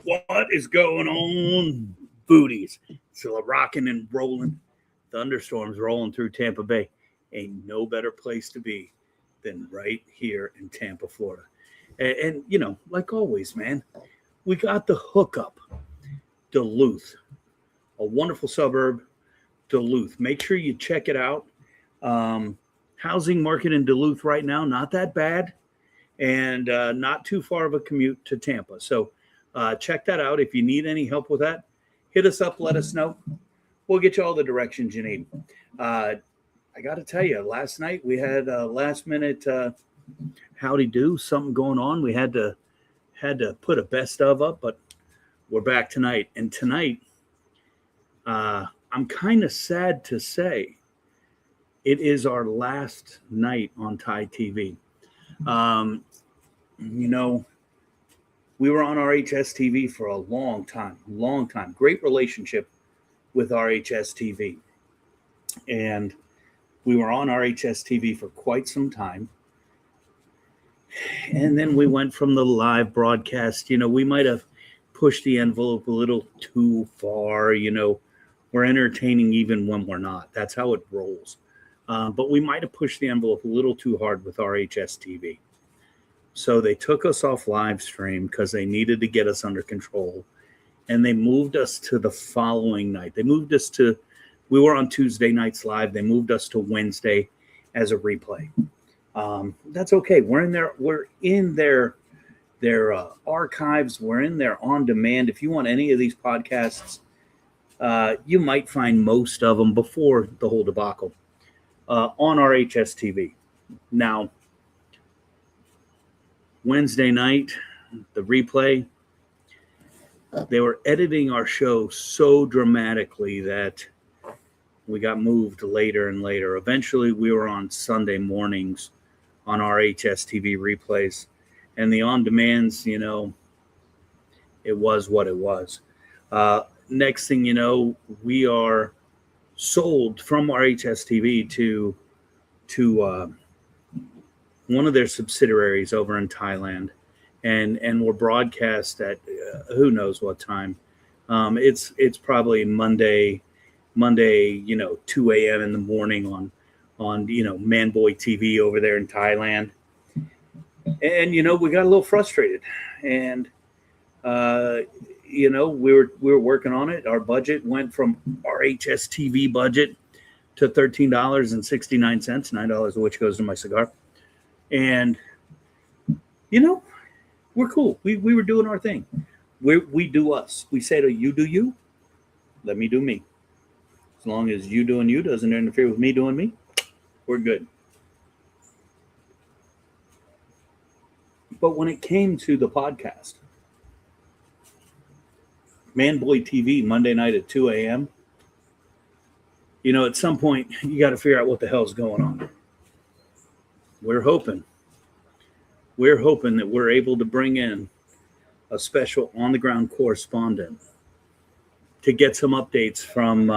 What is going on, booties? So rocking and rolling. Thunderstorms rolling through Tampa Bay. Ain't no better place to be than right here in Tampa, Florida. And you know, like always, man, we got the hookup. Duluth, a wonderful suburb, Duluth. Make sure you check it out. Housing market in Duluth right now, not that bad, and not too far of a commute to Tampa. So check that out. If you need any help with that, hit us up, let us know. We'll get you all the directions you need. I got to tell you, last night we had a last minute howdy do, something going on. We had to put a best of up, but we're back tonight. And tonight, I'm kind of sad to say it is our last night on Thai TV. You know, we were on RHS TV for a long time. Great relationship with RHS TV. And we were on RHS TV for quite some time. And then we went from the live broadcast. You know, we might have pushed the envelope a little too far. You know, we're entertaining even when we're not. That's how it rolls. But we might have pushed the envelope a little too hard with RHS TV. So they took us off live stream because they needed to get us under control. And they moved us to the following night. We were on Tuesday nights live. They moved us to Wednesday as a replay. That's okay. We're in their archives. We're in there on demand. If you want any of these podcasts, you might find most of them before the whole debacle on RHS TV. Now, Wednesday night, the replay, they were editing our show so dramatically that we got moved later and later. Eventually, we were on Sunday mornings on RHS TV replays. And the on-demands, you know, it was what it was. Next thing you know, we are sold from RHS TV to one of their subsidiaries over in Thailand, and we're broadcast at who knows what time. It's probably Monday, 2 a.m. in the morning on Manboy TV over there in Thailand. And we got a little frustrated, and we were working on it. Our budget went from RHS TV budget to $13.69, $9 of which goes to my cigar. And we're cool. We were doing our thing. We do us. We say to you, do you, let me do me. As long as you doing you doesn't interfere with me doing me, we're good. But when it came to the podcast, Manboy TV, Monday night at 2 a.m., at some point, you got to figure out what the hell's going on. We're hoping that we're able to bring in a special on-the-ground correspondent to get some updates from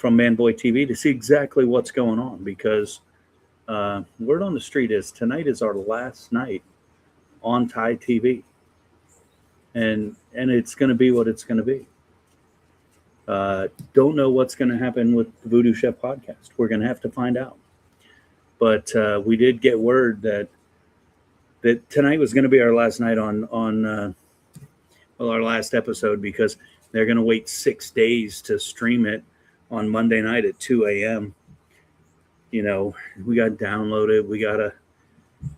Manboy TV to see exactly what's going on, because word on the street is tonight is our last night on Thai TV, and it's going to be what it's going to be. Don't know what's going to happen with the Voodoo Chef podcast. We're going to have to find out. But we did get word that tonight was going to be our last night on our last episode, because they're going to wait 6 days to stream it on Monday night at 2 a.m. We got to download it. We got to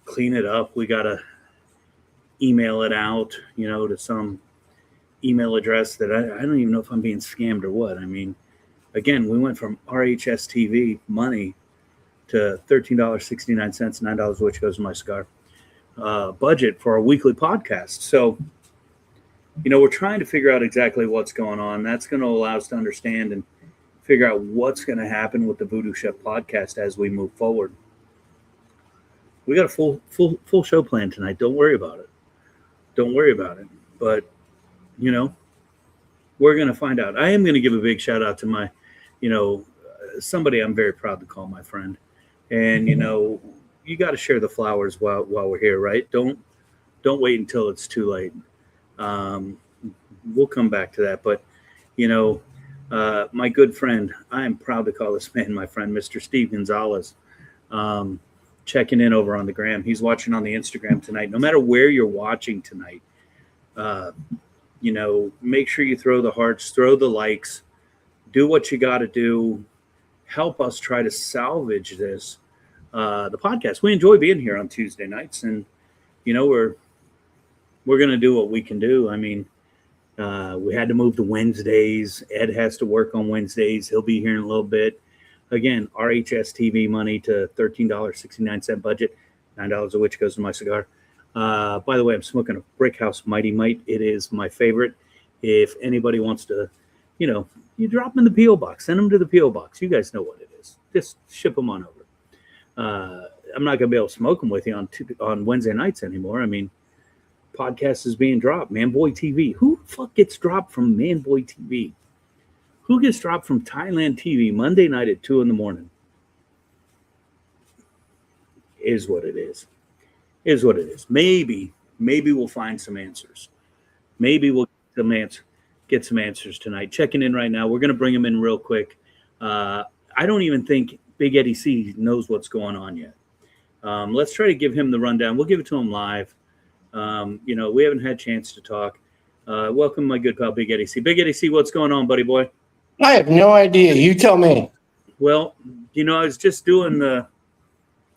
clean it up. We got to email it out, to some email address that I don't even know if I'm being scammed or what. I mean, again, we went from RHS TV money to $13.69, $9 which goes to my cigar budget for a weekly podcast. So, we're trying to figure out exactly what's going on. That's going to allow us to understand and figure out what's going to happen with the Voodoo Chef podcast as we move forward. We got a full show plan tonight. Don't worry about it. But, we're going to find out. I am going to give a big shout out to my, somebody I'm very proud to call my friend. And, you got to share the flowers while we're here, right? Don't wait until it's too late. We'll come back to that. But, my good friend, I am proud to call this man my friend, Mr. Steve Gonzalez, checking in over on the gram. He's watching on the Instagram tonight. No matter where you're watching tonight, make sure you throw the hearts, throw the likes, do what you got to do. Help us try to salvage this, the podcast. We enjoy being here on Tuesday nights, and we're going to do what we can do. I mean, we had to move to Wednesdays. Ed has to work on Wednesdays. He'll be here in a little bit. Again, RHS TV money to $13.69 budget, $9 of which goes to my cigar. By the way, I'm smoking a Brick House Mighty Might. It is my favorite. If anybody wants to, you drop them in the P.O. box. Send them to the P.O. box. You guys know what it is. Just ship them on over. I'm not going to be able to smoke them with you on Wednesday nights anymore. I mean, podcast is being dropped. Manboy TV. Who the fuck gets dropped from Manboy TV? Who gets dropped from Thailand TV Monday night at 2 a.m? Is what it is. Is what it is. Maybe we'll find some answers. Maybe we'll get some answers tonight. Checking in right now. We're going to bring him in real quick. I don't even think Big Eddie C knows what's going on yet. Let's try to give him the rundown. We'll give it to him live. We haven't had a chance to talk. Welcome, my good pal, Big Eddie C. Big Eddie C, what's going on, buddy boy? I have no idea. You tell me. Well, I was just doing the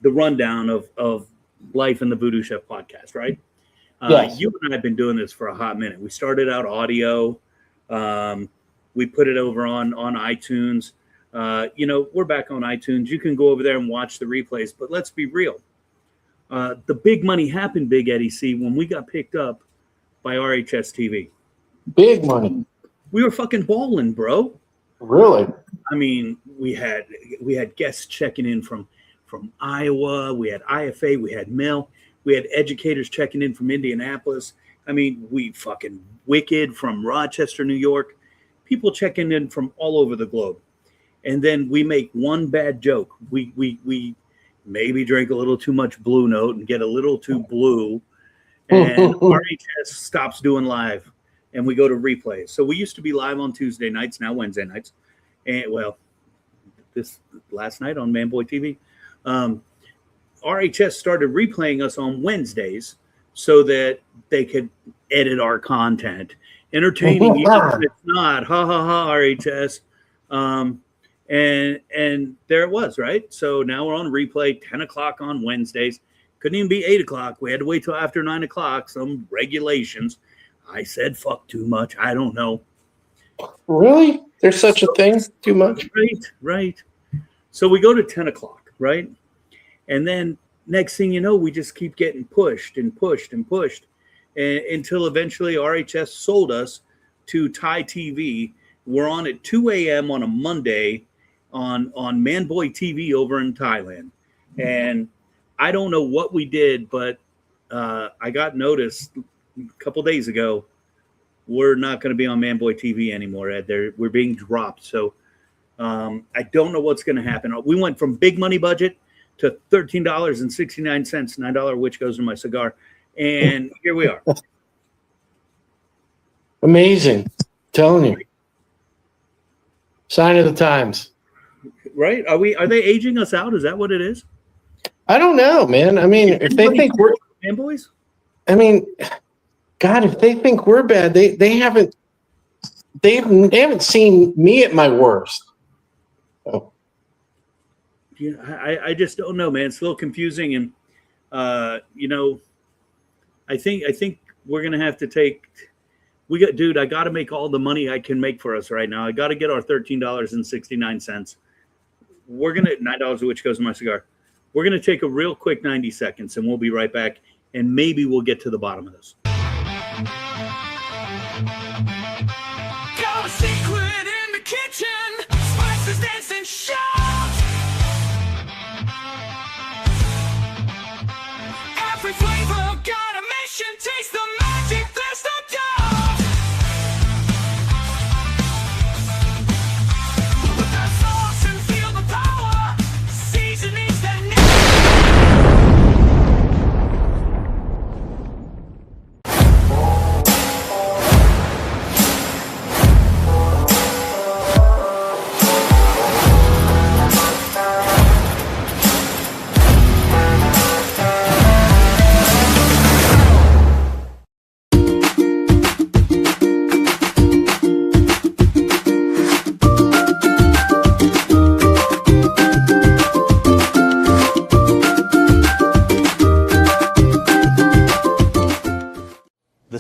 rundown of life in the Voodoo Chef podcast, right? Yes. You and I have been doing this for a hot minute. We started out audio. We put it over on iTunes. We're back on iTunes. You can go over there and watch the replays. But let's be real. The big money happened, Big Eddie C, when we got picked up by RHS TV. Big money. We were fucking balling, bro. Really? I mean, we had guests checking in from Iowa. We had IFA. We had Mel. We had educators checking in from Indianapolis. I mean, we fucking Wicked from Rochester, New York. People checking in from all over the globe. And then we make one bad joke. We maybe drink a little too much Blue Note and get a little too blue. And RHS stops doing live. And we go to replay. So we used to be live on Tuesday nights, now Wednesday nights. And, this last night on Manboy TV. RHS started replaying us on Wednesdays so that they could edit our content. Entertaining, even if it's not. Ha, ha, ha, RHS. And there it was, right? So now we're on replay, 10 o'clock on Wednesdays. Couldn't even be 8 o'clock. We had to wait till after 9 o'clock, some regulations. I said fuck too much. I don't know. Really? There's such a thing? Too much? Right. So we go to 10 o'clock, right? And then next thing you know, we just keep getting pushed and pushed and pushed until eventually RHS sold us to Thai TV. We're on at 2 a.m. on a Monday on Manboy TV over in Thailand. And I don't know what we did, but I got noticed a couple days ago, we're not going to be on Manboy TV anymore, Ed. We're being dropped. So I don't know what's going to happen. We went from big money budget to $13.69, $9 which goes to my cigar. And here we are. Amazing. I'm telling you. Sign of the times. Right? Are they aging us out? Is that what it is? I don't know, man. I mean, if they think we're Manboys? I mean, God, if they think we're bad, they haven't seen me at my worst. Oh. Yeah, I just don't know, man. It's a little confusing, and I think we're gonna have to take. Dude, I got to make all the money I can make for us right now. I got to get our $13.69. We're gonna $9 of which goes to my cigar. We're gonna take a real quick 90 seconds, and we'll be right back. And maybe we'll get to the bottom of this. Got a secret in the kitchen. Spices dance and shout. Every flavor got a mission. Taste the magic. There's no doubt. Put that sauce and feel the power. Seasonings that never.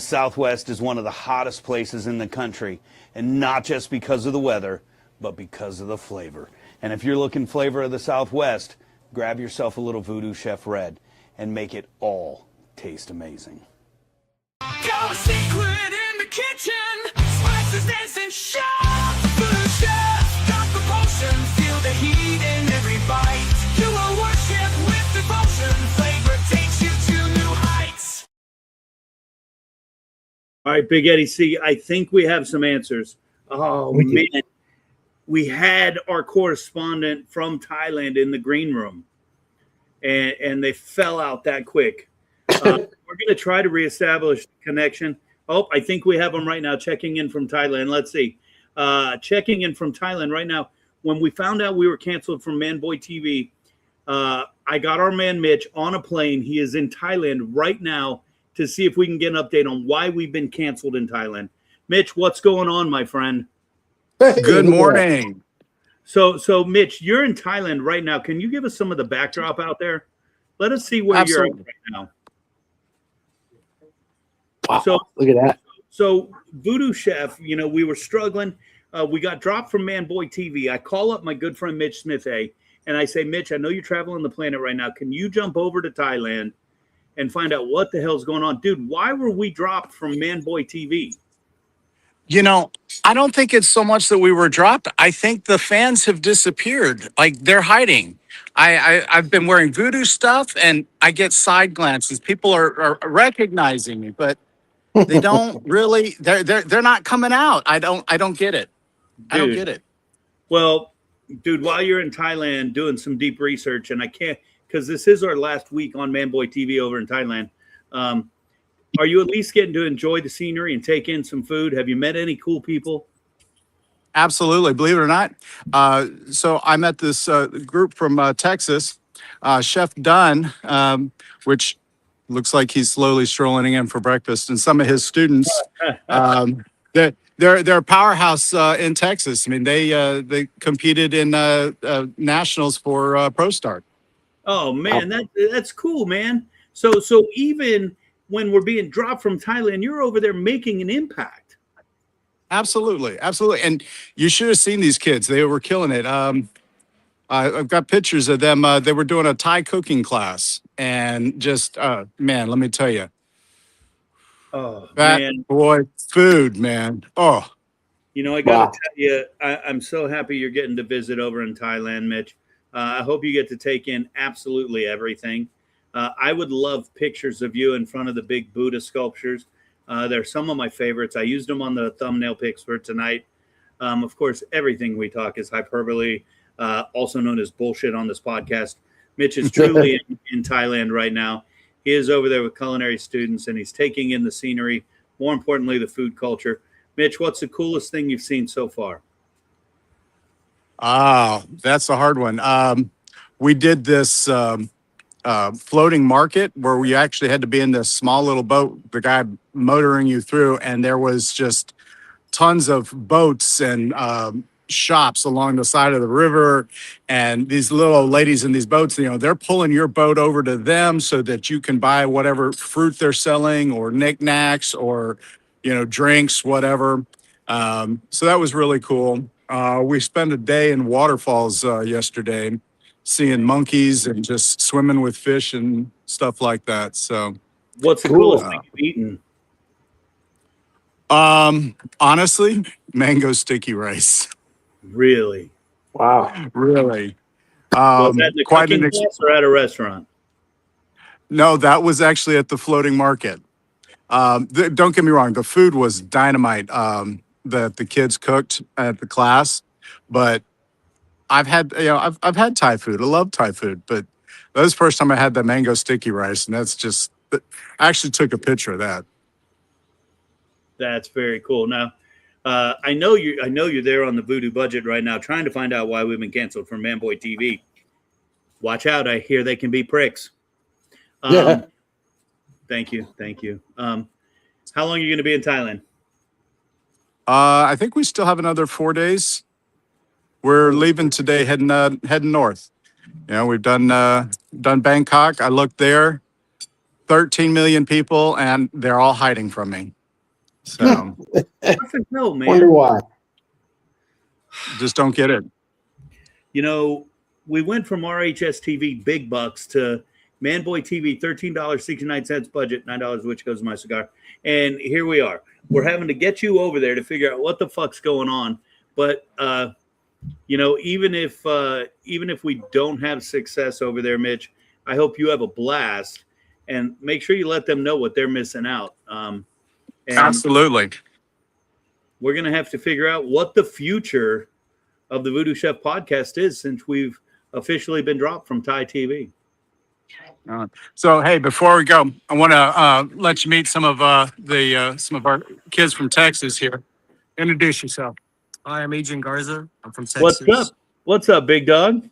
the Southwest is one of the hottest places in the country, and not just because of the weather, but because of the flavor. And if you're looking flavor of the Southwest, grab yourself a little Voodoo Chef Red and make it all taste amazing. Go secret in the kitchen, spices dancing sharp. Voodoo Chef, got the potion, feel the heat in every bite. You will worship with devotion, flavor takes you to new heights. All right, Big Eddie C, I think we have some answers. Oh, man. We had our correspondent from Thailand in the green room, and they fell out that quick. We're going to try to reestablish the connection. Oh, I think we have them right now checking in from Thailand. Let's see. Checking in from Thailand right now. When we found out we were canceled from Manboy TV, I got our man Mitch on a plane. He is in Thailand right now to see if we can get an update on why we've been canceled in Thailand. Mitch, what's going on, my friend? Good morning. So Mitch, you're in Thailand right now. Can you give us some of the backdrop out there? Let us see where you're at right now. Wow, So look at that. So Voodoo Chef, we were struggling. We got dropped from Manboy TV. I call up my good friend Mitch Smith, and I say, Mitch, I know you're traveling the planet right now. Can you jump over to Thailand and find out what the hell's going on? Dude, why were we dropped from Manboy TV? I don't think it's so much that we were dropped. I think the fans have disappeared. Like, they're hiding. I've been wearing Voodoo stuff, and I get side glances. People are recognizing me, but they don't really. They're not coming out. I don't get it. I don't get it. Well, dude, while you're in Thailand doing some deep research, and I can't, because this is our last week on Manboy TV over in Thailand. Are you at least getting to enjoy the scenery and take in some food? Have you met any cool people? Absolutely. Believe it or not. So I met this group from Texas, Chef Dunn, which looks like he's slowly strolling in for breakfast, and some of his students. They're a powerhouse in Texas. I mean, they competed in nationals for ProStart. Oh man, that's cool, man. So even when we're being dropped from Thailand, you're over there making an impact. Absolutely. And you should have seen these kids. They were killing it. I've got pictures of them. They were doing a Thai cooking class, and just, man, let me tell you. Oh, that man. Boy, food, man. Oh. I got to tell you, I'm so happy you're getting to visit over in Thailand, Mitch. I hope you get to take in absolutely everything. I would love pictures of you in front of the big Buddha sculptures. They're some of my favorites. I used them on the thumbnail pics for tonight. Of course, everything we talk is hyperbole, also known as bullshit on this podcast. Mitch is truly in Thailand right now. He is over there with culinary students, and he's taking in the scenery, more importantly, the food culture. Mitch, what's the coolest thing you've seen so far? Oh, that's a hard one. We did this floating market where we actually had to be in this small little boat, the guy motoring you through, and there was just tons of boats and shops along the side of the river, and these little ladies in these boats, they're pulling your boat over to them so that you can buy whatever fruit they're selling or knickknacks or drinks, whatever. So that was really cool. We spent a day in waterfalls yesterday, seeing monkeys and just swimming with fish and stuff like that. So what's the coolest thing you've eaten? Honestly, mango sticky rice. Really? Wow. Really. Was that in the cooking class or at a restaurant? No, that was actually at the floating market. Don't get me wrong, the food was dynamite that the kids cooked at the class, but I've had Thai food. I love Thai food, but that was the first time I had the mango sticky rice, and that's just, I actually took a picture of that. That's very cool. Now, I know you're there on the Voodoo budget right now, trying to find out why we've been canceled from Manboy TV. Watch out! I hear they can be pricks. Yeah. Thank you. How long are you going to be in Thailand? I think we still have another 4 days. We're leaving today, heading north. We've done Bangkok. I looked there, 13 million people, and they're all hiding from me. So Perfect. No, man. Wonder why. just don't get it. You know, we went from RHS TV big bucks to Manboy TV, $13.69 budget, $9 which goes to my cigar. And here we are. We're having to get you over there to figure out what the fuck's going on. But you know, even if we don't have success over there, Mitch, I hope you have a blast and make sure you let them know what they're missing out. And Absolutely. we're gonna have to figure out what the future of the Voodoo Chef podcast is since we've officially been dropped from Thai TV. So hey, before we go, I want to let you meet some of some of our kids from Texas here. Introduce yourself. Hi, I'm Adrian Garza. I'm from Texas. What's up? What's up, big dog?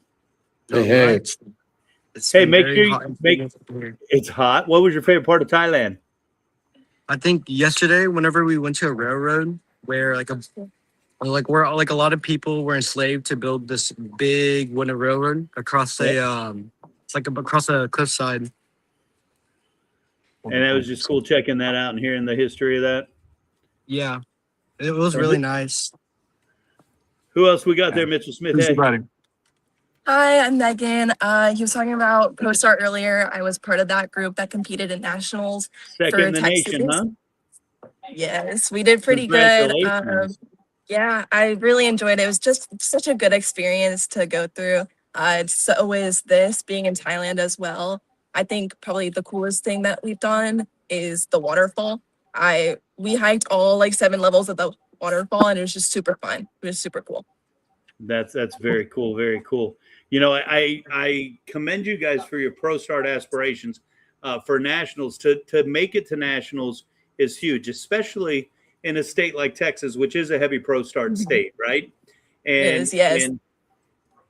Hey, hey. It's Hey, been make very sure you hot and make- humid here. It's hot. What was your favorite part of Thailand? I think yesterday, whenever we went to a railroad where where a lot of people were enslaved to build this big wooden railroad across across a cliffside. And it was just cool checking that out and hearing the history of that. Yeah, it was really nice. Who else we got there, Mitchell Smith? Who's Hey. buddy? Hi, I'm Megan. He was talking about ProStar earlier. I was part of that group that competed in nationals. Second in the for nation, Texas. huh? Yes, we did pretty good. Congratulations. Yeah, I really enjoyed it. It was just such a good experience to go through. So is this being in Thailand as well. I think probably the coolest thing that we've done is the waterfall. We hiked all 7 levels of the waterfall and it was just super fun. It was super cool. That's very cool. Very cool. You know, I commend you guys for your pro start aspirations for nationals. To make it to nationals is huge, especially in a state like Texas, which is a heavy pro start state, right? And, is, yes.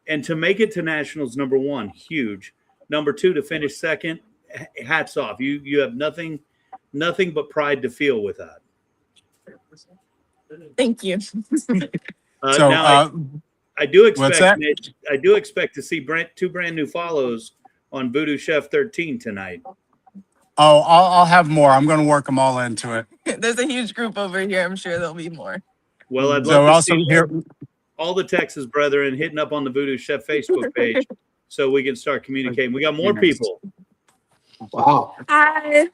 And to make it to nationals, number one, huge. Number two, to finish second, hats off. You have nothing but pride to feel with that. Thank you. So Now, I do what's that? expect Mitch, I do expect to see two brand new follows on Voodoo Chef 13 tonight. Oh, I'll have more. I'm going to work them all into it. There's a huge group over here. I'm sure there'll be more. Well, I'd So love to also see here, all the Texas brethren hitting up on the Voodoo Chef Facebook page so we can start communicating. We got more people. Wow. Hi.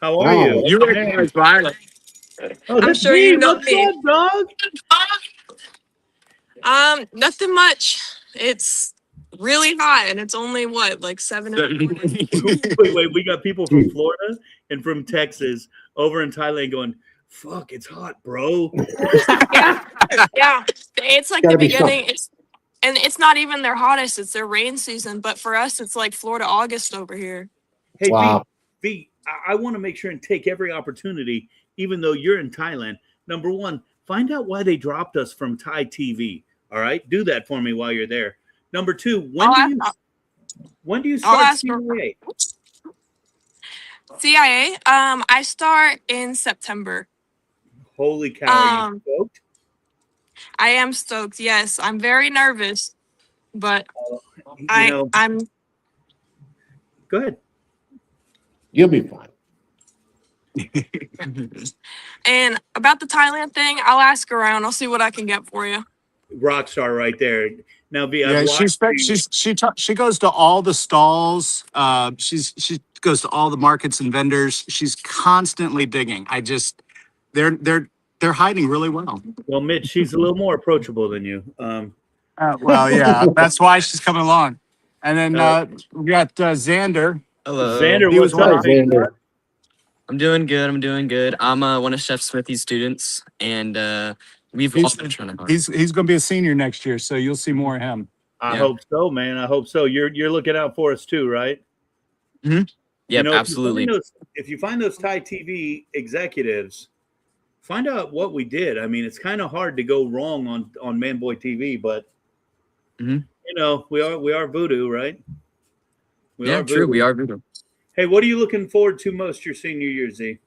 How are Wow. you? you recognize Violet. Oh, I'm that's sure you me. know What's me. up, dog? Nothing much. It's really hot and it's only what, like 7 in the morning? Wait. We got people from Florida and from Texas over in Thailand going, fuck, it's hot, bro. Yeah. It's like Gotta the be beginning. It's not even their hottest, it's their rain season. But for us, it's like Florida August over here. Hey, Wow. V, I want to make sure and take every opportunity, even though you're in Thailand. Number one, find out why they dropped us from Thai TV. All right, do that for me while you're there. Number two, when do you start ask her. CIA? CIA, I start in September. Holy cow! Are you stoked? I am stoked. Yes, I'm very nervous, but You know, I'm go ahead. You'll be fine. and about the Thailand thing, I'll ask around. I'll see what I can get for you. Rock star right there. Now, V, Yeah, she goes to all the stalls. She goes to all the markets and vendors. She's constantly digging. They're hiding really well. Well, Mitch, she's a little more approachable than you. Well, yeah, that's why she's coming along. And then we got Xander. Hello. Xander, he what's was up? one big Xander. guy? I'm doing good. I'm doing good. I'm one of Chef Smithy's students, and we've all been trying to hard. He's going to be a senior next year, so you'll see more of him. I Yeah. hope so, man. I hope so. You're looking out for us too, right? Yep, You know, absolutely. If you find those Thai TV executives, find out what we did. I mean, it's kind of hard to go wrong on Manboy TV, but Mhm. you know, we are Voodoo, right? We Yeah, are true. Voodoo. We are Voodoo. Hey, what are you looking forward to most your senior year, Z?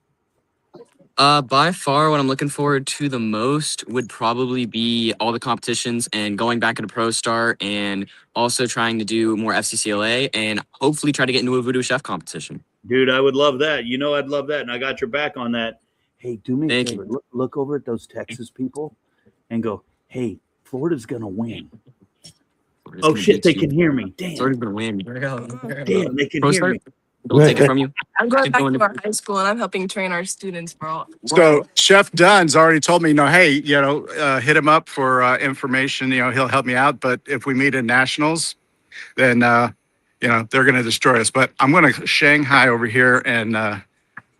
By far, what I'm looking forward to the most would probably be all the competitions and going back into Pro Star and also trying to do more FCCLA and hopefully try to get into a Voodoo Chef competition. Dude, I would love that. You know, I'd love that, and I got your back on that. Hey, do me a Thank favor. you. Look over at those Texas people and go, hey, Florida's going to win. We're just Oh, gonna shit, beat they you. can hear me. It's already Damn. been win. Damn, they can Pro hear start? me. They'll take it from you. I'm going Keep back going to to- our high school and I'm helping train our students for all. So Chef Dunn's already told me, hey, hit him up for information. He'll help me out. But if we meet in nationals, then they're going to destroy us. But I'm going to Shanghai over here and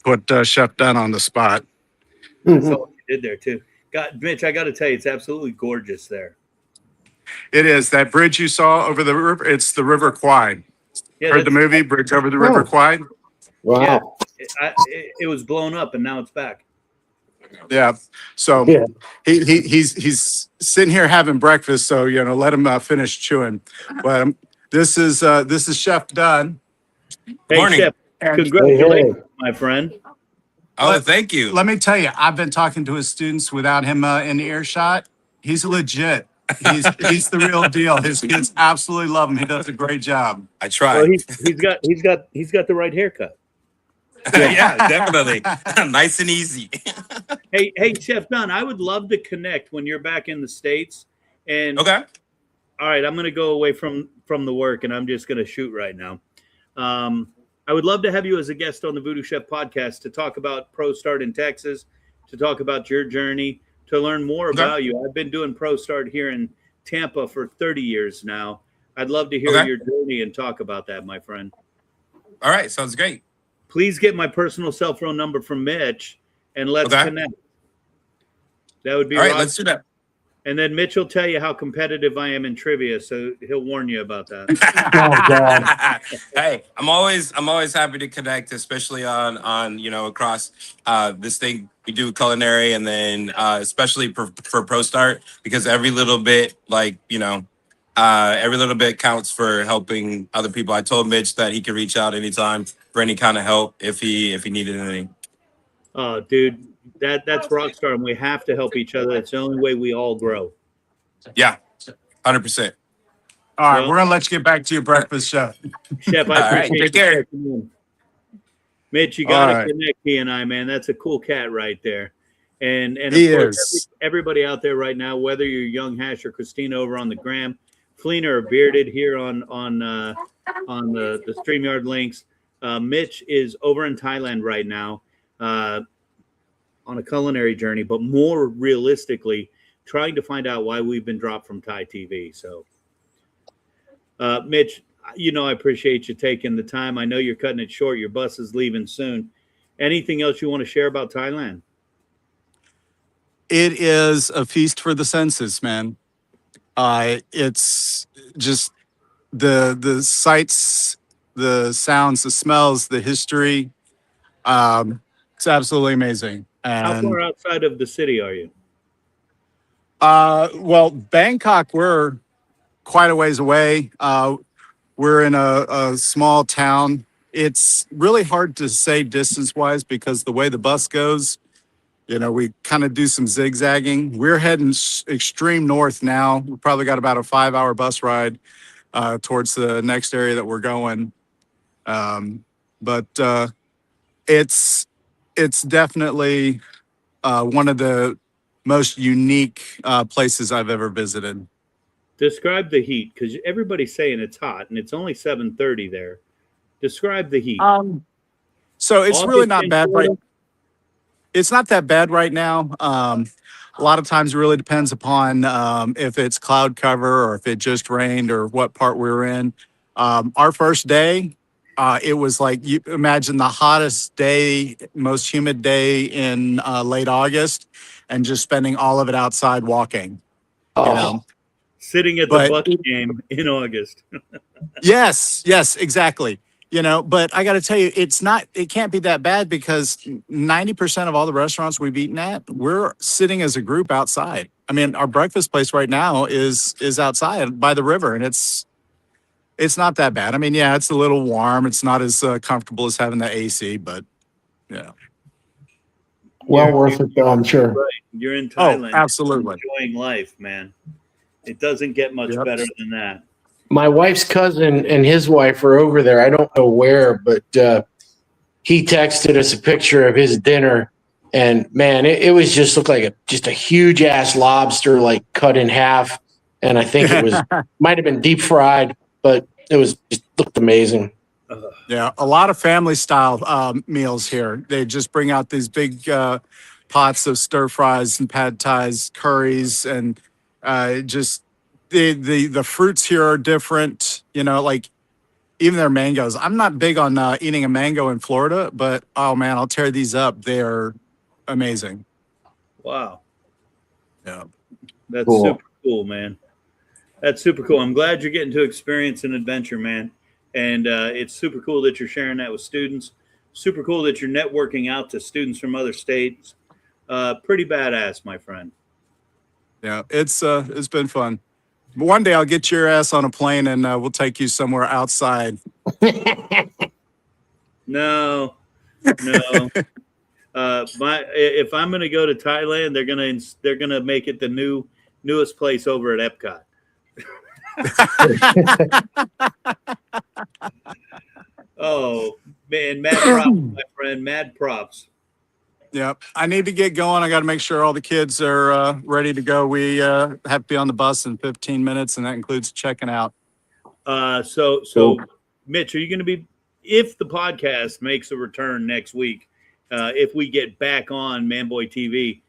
put Chef Dunn on the spot. That's all you did there, too. God, Mitch, I got to tell you, it's absolutely gorgeous there. It is that bridge you saw over the river. It's the River Kwai. Yeah, Heard the that's- movie Bridge Over the River Kwai? Wow. it was blown up and now it's back. Yeah. So Yeah. he's sitting here having breakfast. So let him finish chewing. But this is Chef Dunn. Hey, Morning. Chef, And congratulations, my friend. Oh, thank you. let me tell you, I've been talking to his students without him in earshot. He's legit. He's the real deal. His kids absolutely love him. He does a great job. I tried. Well, he's got the right haircut. Yeah, definitely. Nice and easy. Hey, Chef Dunn, I would love to connect when you're back in the States. And Okay. all right, I'm going to go away from the work and I'm just going to shoot right now. I would love to have you as a guest on the Voodoo Chef podcast to talk about Pro Start in Texas, to talk about your journey, to learn more Okay. about you. I've been doing Pro Start here in Tampa for 30 years now. I'd love to hear Okay. your journey and talk about that, my friend. All right. Sounds great. Please get my personal cell phone number from Mitch and let's Okay. connect. That would be All right. awesome. Let's do that. And then Mitch will tell you how competitive I am in trivia, so he'll warn you about that. Oh, God. Hey, I'm always happy to connect, especially on across this thing we do culinary, and then especially for Pro Start, because every little bit counts for helping other people. I told Mitch that he could reach out anytime for any kind of help if he needed any. Oh, dude, that's rock star, and we have to help each other. It's the only way we all grow. Yeah, 100%. All right, Well- we're gonna let you get back to your breakfast, Chef. Chef, I All right, appreciate take care. you. Mitch, you got to All right. connect he and I, man. That's a cool cat right there. And He of course, is. everybody out there right now, whether you're Young Hash or Christina over on the gram, Fleener or Bearded here on the StreamYard links. Mitch is over in Thailand right now on a culinary journey, but more realistically, trying to find out why we've been dropped from Thai TV. So, Mitch, I appreciate you taking the time. I know you're cutting it short. Your bus is leaving soon. Anything else you want to share about Thailand? It is a feast for the senses, man. It's just the sights, the sounds, the smells, the history. It's absolutely amazing. How And far outside of the city are you? well, Bangkok, we're quite a ways away. We're in a small town. It's really hard to say distance-wise because the way the bus goes, we kind of do some zigzagging. We're heading extreme north now. We probably got about a 5-hour bus ride towards the next area that we're going. But it's definitely one of the most unique places I've ever visited. Describe the heat, because everybody's saying it's hot, and it's only 7:30 there. Describe the heat. So it's August really not in bad Florida? right. It's not that bad right now. A lot of times it really depends upon if it's cloud cover or if it just rained or what part we were in. Our first day, it was like, you imagine the hottest day, most humid day in late August, and just spending all of it outside walking. Sitting at the but- Bucks game in August. Yes, exactly. But I got to tell you, it can't be that bad because 90% of all the restaurants we've eaten at, we're sitting as a group outside. I mean, our breakfast place right now is outside by the river, and it's not that bad. I mean, yeah, it's a little warm. It's not as comfortable as having the AC, but yeah. Well worth it, though, I'm sure. Right. You're in Oh, Thailand. absolutely. Enjoying life, man. It doesn't get much Yep. better than that. My wife's cousin and his wife are over there. I don't know where, but he texted us a picture of his dinner, And man, it was just looked like just a huge ass lobster, like cut in half. And I think it was might have been deep fried, but it was just looked amazing. Yeah, a lot of family style meals here. They just bring out these big pots of stir fries and pad thais, curries, and just the fruits here are different. You know, like even their mangoes. I'm not big on eating a mango in Florida, but oh man, I'll tear these up. They are amazing. Wow. Yeah. That's Cool. super cool, man. That's super cool. I'm glad you're getting to experience an adventure, man. And it's super cool that you're sharing that with students. Super cool that you're networking out to students from other states. Pretty badass, my friend. Yeah, it's been fun. But one day I'll get your ass on a plane and we'll take you somewhere outside. No. If I'm gonna go to Thailand, they're gonna make it the newest place over at Epcot. Oh man, mad props, my friend, mad props. Yep. I need to get going. I got to make sure all the kids are ready to go. We have to be on the bus in 15 minutes, and that includes checking out. So Cool. Mitch, are you going to be, if the podcast makes a return next week, if we get back on Manboy TV,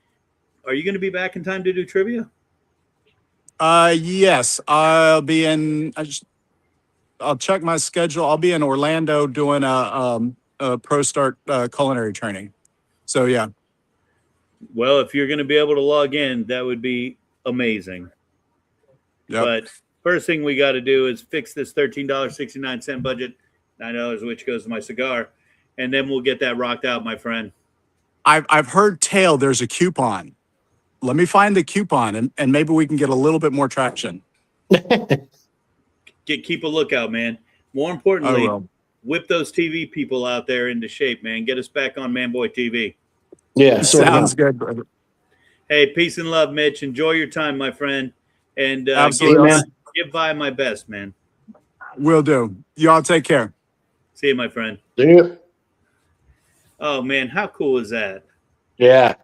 are you going to be back in time to do trivia? Yes, I'll be in. I'll check my schedule. I'll be in Orlando doing a Pro Start culinary training. So yeah. Well, if you're going to be able to log in, that would be amazing. Yep. But first thing we got to do is fix this $13.69 budget, $9 of which goes to my cigar, and then we'll get that rocked out, my friend. I've heard tale there's a coupon. Let me find the coupon and maybe we can get a little bit more traction. Keep a lookout, man. More importantly, I will. whip those TV people out there into shape, man. Get us back on Manboy TV. Yeah. Sounds good, brother. Hey, peace and love, Mitch. Enjoy your time, my friend. And Absolutely. give by my best, man. Will do. Y'all take care. See you, my friend. Yeah. Oh, man, how cool is that? Yeah.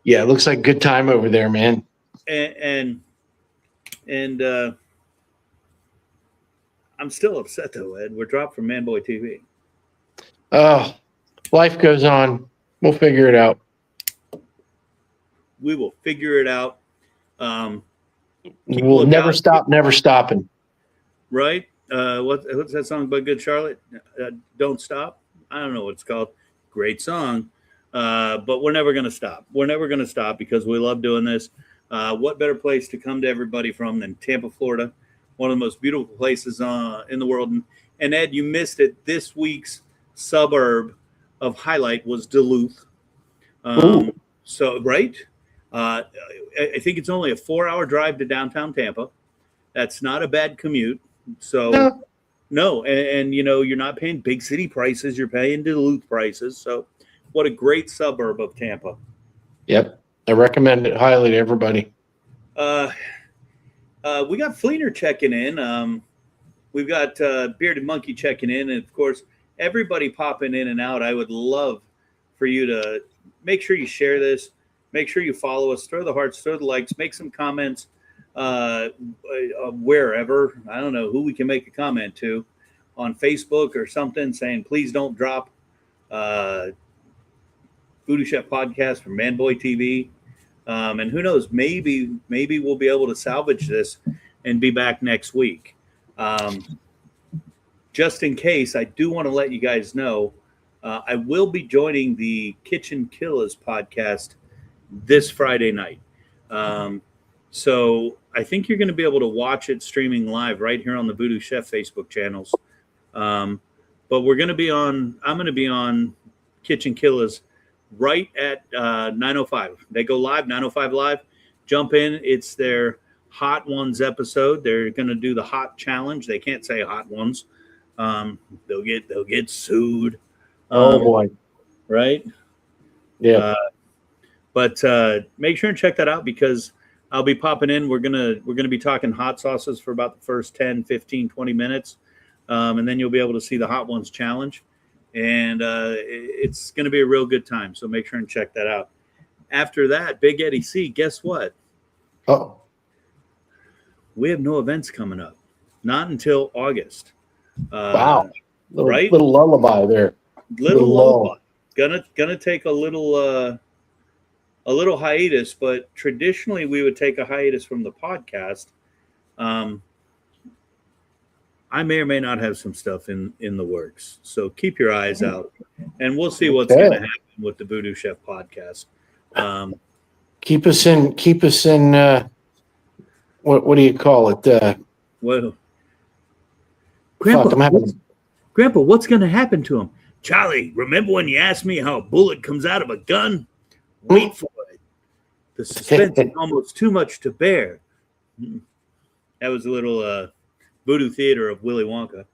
Yeah. It looks like a good time over there, man. And I'm still upset, though, Ed. We're dropped from Manboy TV. Oh, life goes on. We'll figure it out. We will figure it out. Keep a We'll lookout. never stop, never stopping. Right? What's that song by Good Charlotte? Don't Stop? I don't know what it's called. Great song. But we're never going to stop. We're never going to stop because we love doing this. What better place to come to everybody from than Tampa, Florida? One of the most beautiful places in the world. And Ed, you missed it. This week's suburb of highlight was Duluth. So, right? I think it's only a 4-hour drive to downtown Tampa. That's not a bad commute. So, no. And you know, you're not paying big city prices. You're paying Duluth prices. So, what a great suburb of Tampa. Yep. I recommend it highly to everybody. We got Fleener checking in. We've got Bearded Monkey checking in. And, of course, everybody popping in and out. I would love for you to make sure you share this. Make sure you follow us. Throw the hearts, throw the likes, make some comments wherever. I don't know who we can make a comment to on Facebook or something saying, please don't drop Voodoo Chef Podcast from Manboy TV. And who knows, maybe we'll be able to salvage this and be back next week. Just in case, I do want to let you guys know, I will be joining the Kitchen Killers podcast this Friday night. So I think you're going to be able to watch it streaming live right here on the Voodoo Chef Facebook channels. But I'm going to be on Kitchen Killers right at 9:05. They go live, 9:05 live. Jump in. It's their Hot Ones episode. They're going to do the hot challenge. They can't say Hot Ones. They'll get sued. Oh boy. Right? Yeah. But make sure and check that out because I'll be popping in. We're gonna be talking hot sauces for about the first 10, 15, 20 minutes. And then you'll be able to see the Hot Ones challenge. and it's going to be a real good time. So make sure and check that out. After that, Big Eddie C, guess what? Oh, We have no events coming up, not until August. wow. Little, right? little lullaby there. Little lull. lullaby. Gonna take a little hiatus, but traditionally we would take a hiatus from the podcast. I may or may not have some stuff in the works, so keep your eyes out, and we'll see what's Okay. going to happen with the Voodoo Chef podcast. Keep us in what do you call it? Well, Fuck, I'm having Grandpa, what's going to happen to him? Charlie, remember when you asked me how a bullet comes out of a gun? Wait for it. The suspense is almost too much to bear. That was a little voodoo theater of Willy Wonka.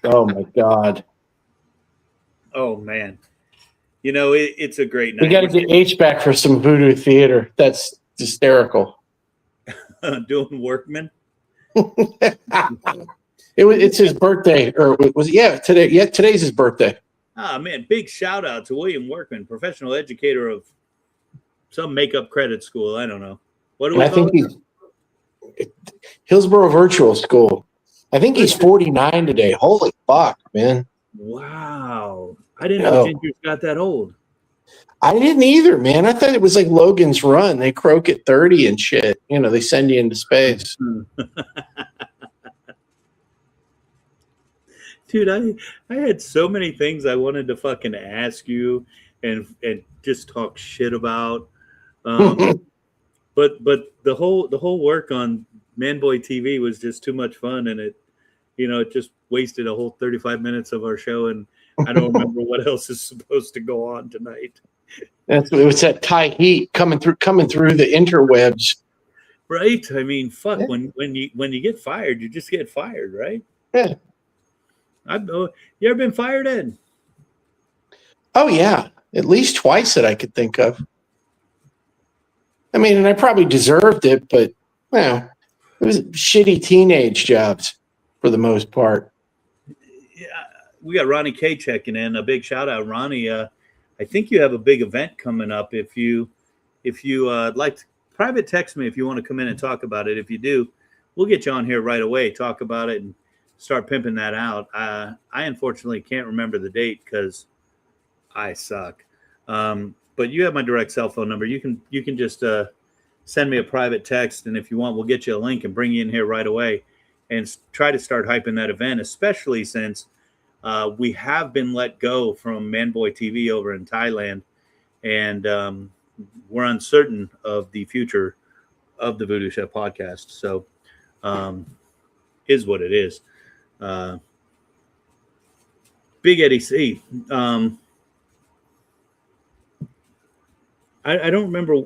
oh my God. Oh, man. You know, it's a great night. We got to get H back for some voodoo theater. That's hysterical. Doing Workman. It's his birthday, or was it? Yeah, today. Yeah, today's his birthday. Ah, man, big shout out to William Workman, professional educator of some makeup credit school. I don't know. What do And we I call think it? he's Hillsborough Virtual School. I think he's 49 today. Holy fuck, man! Wow. I didn't know Oh. Ginger's got that old. I didn't either, man. I thought it was like Logan's Run. They croak at 30 and shit. You know, they send you into space. Dude, I had so many things I wanted to fucking ask you and just talk shit about. But the whole work on Manboy TV was just too much fun, and it just wasted a whole 35 minutes of our show, and I don't remember what else is supposed to go on tonight. It was that Thai heat coming through the interwebs. Right? I mean, fuck, Yeah. when you get fired, you just get fired, right? Yeah. You ever been fired, Ed? Oh yeah, at least twice that I could think of. I mean, and I probably deserved it, but well, it was shitty teenage jobs for the most part. Yeah, we got Ronnie K checking in. A big shout out, Ronnie. I think you have a big event coming up. If you like to private text me if you want to come in and talk about it. If you do, we'll get you on here right away, talk about it, and start pimping that out. I unfortunately can't remember the date because I suck. But you have my direct cell phone number. You can just send me a private text, and if you want, we'll get you a link and bring you in here right away and try to start hyping that event, especially since we have been let go from Manboy TV over in Thailand, and we're uncertain of the future of the Voodoo Chef podcast. So is what it is. Big Eddie C. I don't remember.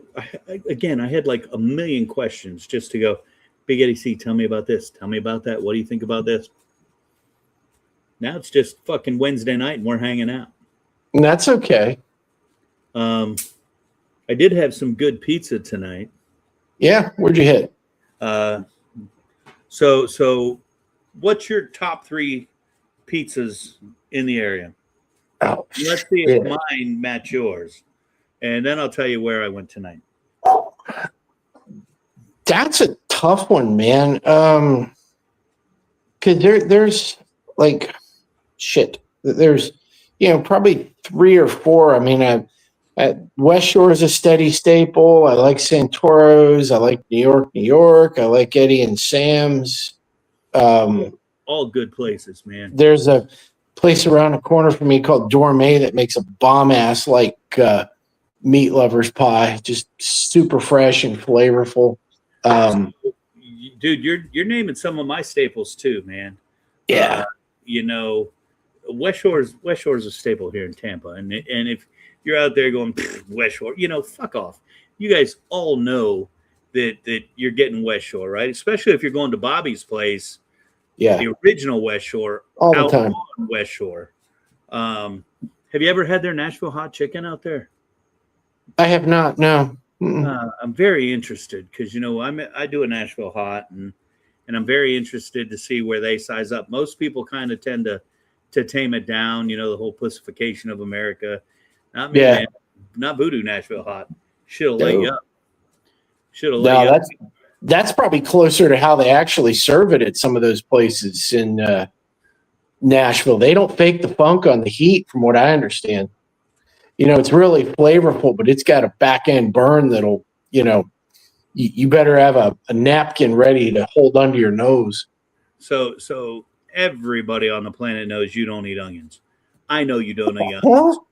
Again, I had like a million questions just to go. Big Eddie C, tell me about this. Tell me about that. What do you think about this? Now it's just fucking Wednesday night and we're hanging out. And that's okay. I did have some good pizza tonight. Yeah, where'd you hit? So what's your top 3 pizzas in the area? Oh, Let's see if shit. mine match yours. And then I'll tell you where I went tonight. That's a tough one, man. Cause there's like shit. There's probably 3 or 4. I mean, at West Shore is a steady staple. I like Santoro's. I like New York. I like Eddie and Sam's. All good places, man. There's a place around the corner from me called Dorme that makes a bomb ass like meat lovers pie, just super fresh and flavorful. Dude, you're naming some of my staples too, man. Yeah. West Shore's a staple here in Tampa, and if you're out there going West Shore, fuck off. You guys all know that you're getting West Shore, right? Especially if you're going to Bobby's place. Yeah. The original West Shore, All the out time. on West Shore. Have you ever had their Nashville hot chicken out there? I have not. No. Mm-mm. I'm very interested because I do a Nashville hot, and I'm very interested to see where they size up. Most people kind of tend to to tame it down. You know, the whole pussification of America. Not me, Yeah. man. Not Voodoo Nashville hot. Shit'll lay No. you up. Shit'll lay No, you up. that's probably closer to how they actually serve it at some of those places in Nashville. They don't fake the funk on the heat, from what I understand. You know, it's really flavorful, but it's got a back end burn that'll, you know, you better have a napkin ready to hold under your nose. So everybody on the planet knows you don't eat onions. I know you don't eat onions. Well,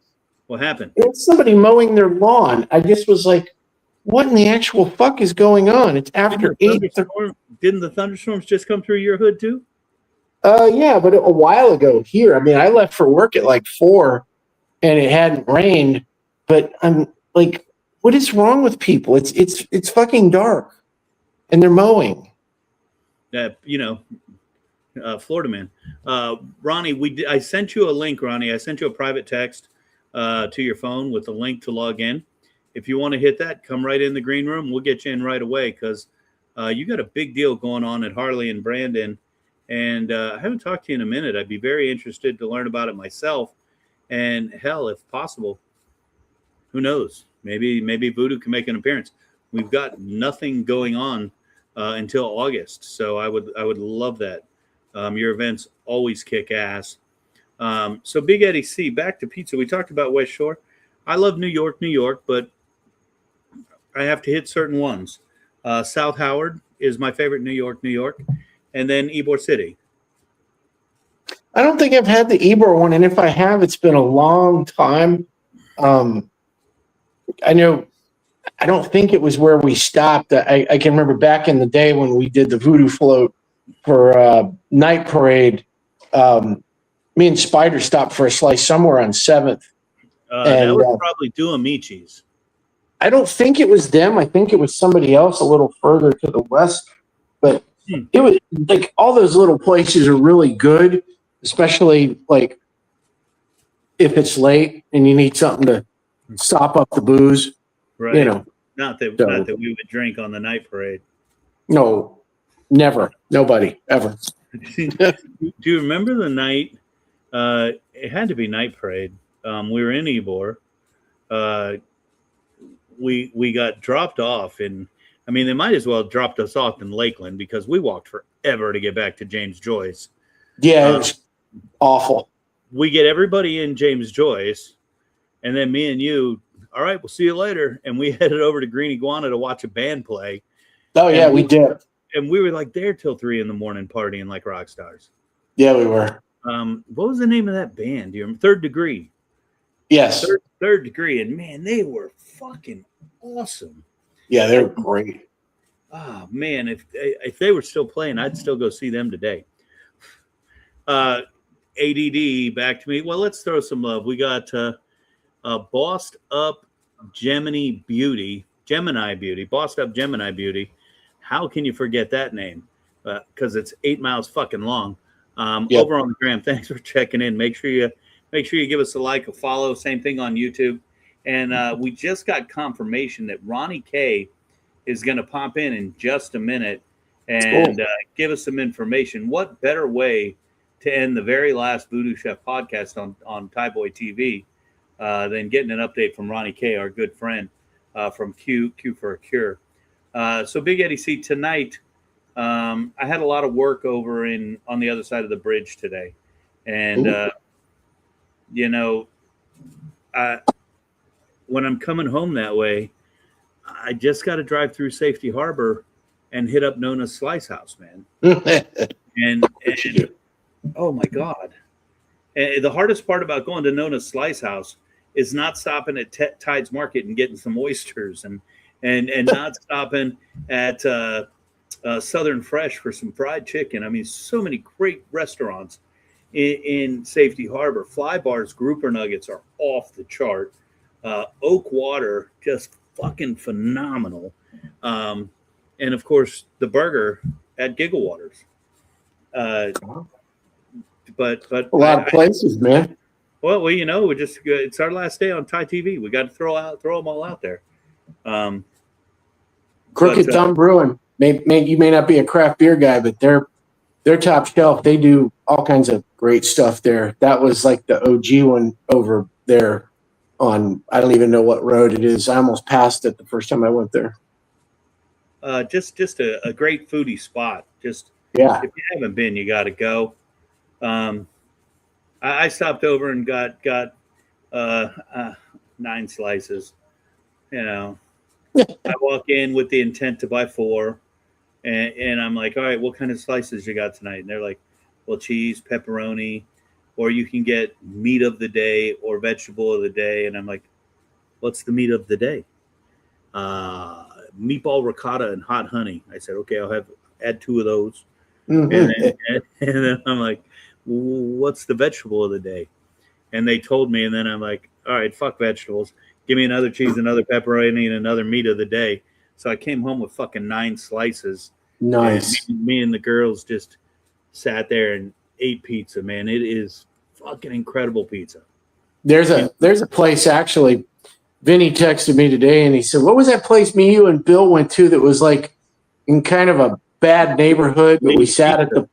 What happened? it's somebody mowing their lawn. I just was like, what in the actual fuck is going on? It's after 8. Didn't the thunderstorms just come through your hood too? Yeah, but a while ago here. I mean, I left for work at like 4 and it hadn't rained, but I'm like, what is wrong with people? It's fucking dark and they're mowing. You know, Florida man. Ronnie, I sent you a link, Ronnie. I sent you a private text to your phone with the link to log in. If you want to hit that, come right in the green room. We'll get you in right away because you got a big deal going on at Harley and Brandon. And I haven't talked to you in a minute. I'd be very interested to learn about it myself. And hell, if possible, who knows? Maybe Voodoo can make an appearance. We've got nothing going on until August, so I would love that. Your events always kick ass. So Big Eddie C, back to pizza. We talked about West Shore. I love New York, but I have to hit certain ones. South Howard is my favorite. New York, and then Ybor City. I don't think I've had the Ybor one, and if I have, it's been a long time. I know. I don't think it was where we stopped. I can remember back in the day when we did the Voodoo float for Night Parade. Me and Spider stopped for a slice somewhere on 7th. That was probably Duamichis. I don't think it was them. I think it was somebody else a little further to the west. But it was like all those little places are really good, especially like if it's late and you need something to sop up the booze. Right. You know. Not that we would drink on the Night Parade. No, never. Nobody ever. Do you remember the night? It had to be Night Parade. We were in Ybor. We got dropped off in. I mean, they might as well have dropped us off in Lakeland because we walked forever to get back to James Joyce. Yeah, it was awful. We get everybody in James Joyce, and then me and you. All right, we'll see you later. And we headed over to Green Iguana to watch a band play. Oh yeah, we did. And we were like there till 3 a.m. partying like rock stars. Yeah, we were. What was the name of that band? Do you remember? Third Degree. Yes. Third Degree, and man, they were fucking awesome. Yeah, they're great. Oh man, if they were still playing, I'd still go see them today. ADD back to me. Well, let's throw some love. We got Bossed Up Gemini Beauty. Bossed Up Gemini Beauty. How can you forget that name? Because it's 8 miles fucking long. Yep. Over on the gram. Thanks for checking in. Make sure you give us a like, a follow. Same thing on YouTube. And we just got confirmation that Ronnie K is going to pop in just a minute and give us some information. What better way to end the very last Voodoo Chef podcast on Thai Boy TV than getting an update from Ronnie K, our good friend from Q for a Cure. So Big Eddie C, tonight I had a lot of work over on the other side of the bridge today. And, when I'm coming home that way, I just got to drive through Safety Harbor and hit up Nona's Slice House, man. and oh my God. And the hardest part about going to Nona's Slice House is not stopping at Tides Market and getting some oysters and not stopping at Southern Fresh for some fried chicken. I mean, so many great restaurants in Safety Harbor. Fly Bar's grouper nuggets are off the chart. Oak Water, just fucking phenomenal. And of course, the burger at Giggle Waters. But a lot of places, man. Well, we're just it's our last day on Thai TV. We got to throw them all out there. Crooked Thumb Brewing. You may not be a craft beer guy, but they're Their top shelf, they do all kinds of great stuff there. That was like the OG one over there on, I don't even know what road it is. I almost passed it the first time I went there. Just a great foodie spot. Just Yeah. if you haven't been, you got to go. I stopped over and got 9 slices. You know, I walk in with the intent to buy 4, and I'm like, all right, what kind of slices you got tonight? And they're like, well, cheese, pepperoni, or you can get meat of the day or vegetable of the day. And I'm like, what's the meat of the day? Meatball ricotta and hot honey. I said, okay, I'll add 2 of those. Mhm. And then I'm like, what's the vegetable of the day? And they told me, and then I'm like, all right, fuck vegetables. Give me another cheese, another pepperoni, and another meat of the day. So I came home with fucking 9 slices. Nice. And me and the girls just sat there and ate pizza, man. It is fucking incredible pizza. There's a place actually. Vinny texted me today and he said, what was that place me, you, and Bill went to that was like in kind of a bad neighborhood, but we Lee's sat at Pizza. the,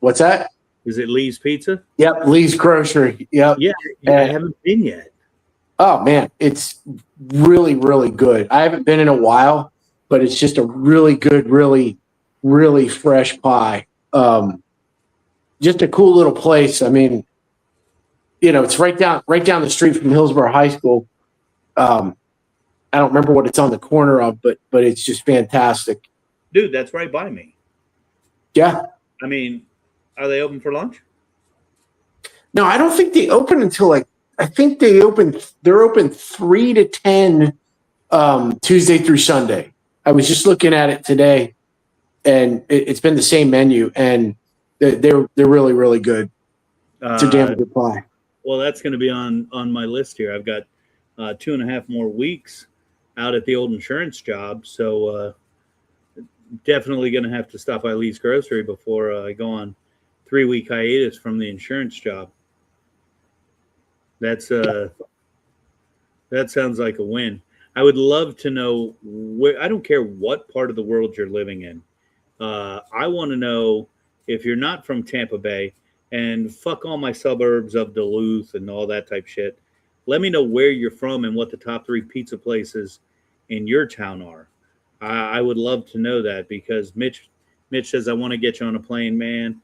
what's that? Is it Lee's Pizza? Yep, Lee's Grocery. Yep. Yeah, I haven't been yet. Oh man, it's really, really good. I haven't been in a while, but it's just a really good, really, really fresh pie. Just a cool little place. I mean, you know, it's right down the street from Hillsborough High School. I don't remember what it's on the corner of, but it's just fantastic. Dude, that's right by me. Yeah. I mean, are they open for lunch? No, I don't think they open until like, I think they're open 3 to 10 Tuesday through Sunday. I was just looking at it today and it's been the same menu and they're really, really good. It's a damn good pie. Well, that's going to be on my list here. I've got 2.5 more weeks out at the old insurance job. So definitely going to have to stop by Lee's Grocery before I go on 3-week hiatus from the insurance job. That sounds like a win. I would love to know where. I don't care what part of the world you're living in. I want to know if you're not from Tampa Bay, and fuck all my suburbs of Duluth and all that type shit. Let me know where you're from and what the top 3 pizza places in your town are. I would love to know that because Mitch says, I want to get you on a plane, man.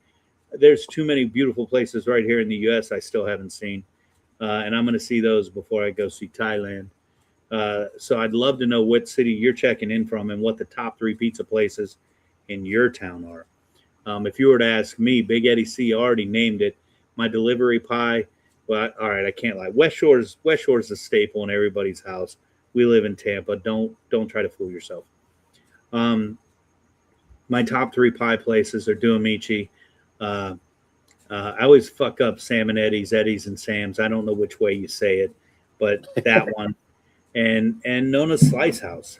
There's too many beautiful places right here in the U.S. I still haven't seen. And I'm going to see those before I go see Thailand. So I'd love to know what city you're checking in from and what the top 3 pizza places in your town are. If you were to ask me, Big Eddie C already named it. My delivery pie. Well, all right, I can't lie. West Shore's a staple in everybody's house. We live in Tampa. Don't try to fool yourself. My top 3 pie places are Duamici. I always fuck up Sam and Eddie's and Sam's. I don't know which way you say it, but that one. And Nona's Slice House.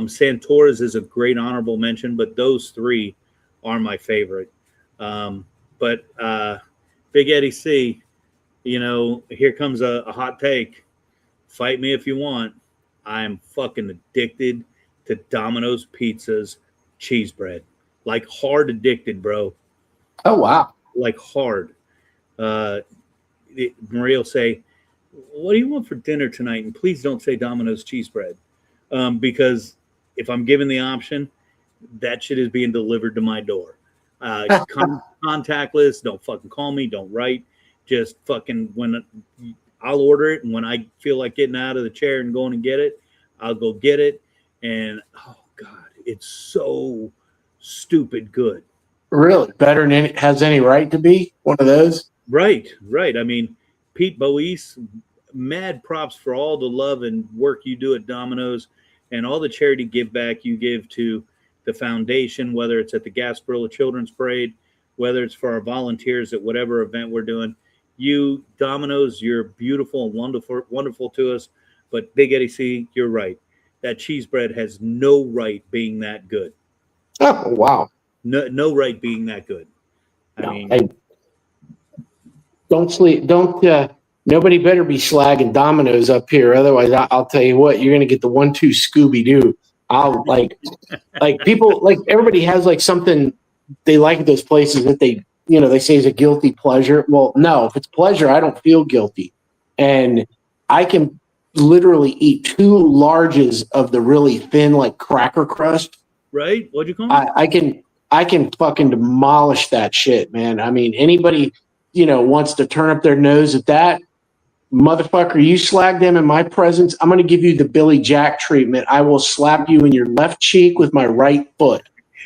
Santora's is a great honorable mention, but those 3 are my favorite. But Big Eddie C, you know, here comes a hot take. Fight me if you want. I'm fucking addicted to Domino's Pizza's cheese bread. Like hard addicted, bro. Oh, wow. Like hard. Maria will say, what do you want for dinner tonight? And please don't say Domino's cheese bread. Because if I'm given the option, that shit is being delivered to my door. Contactless. Don't fucking call me. Don't write. Just fucking when I'll order it. And when I feel like getting out of the chair and going and get it, I'll go get it. And oh God, it's so stupid good. Really? Better than it has any right to be one of those? Right. I mean, Pete Bois, mad props for all the love and work you do at Domino's and all the charity give back you give to the foundation, whether it's at the Gasparilla Children's Parade, whether it's for our volunteers at whatever event we're doing. You, Domino's, you're beautiful and wonderful to us. But Big Eddie C, you're right. That cheese bread has no right being that good. Oh, wow. No right being that good. I mean, don't sleep. Nobody better be slagging Domino's up here. Otherwise, I'll tell you what, you're going to get the 1-2 Scooby-Doo. I'll like people, like everybody has like something they like those places that they say is a guilty pleasure. Well, no, if it's pleasure, I don't feel guilty, and I can literally eat 2 larges of the really thin like cracker crust. Right? What'd you call it? I can fucking demolish that shit, man. I mean, anybody wants to turn up their nose at that, motherfucker, you slag them in my presence, I'm going to give you the Billy Jack treatment. I will slap you in your left cheek with my right foot.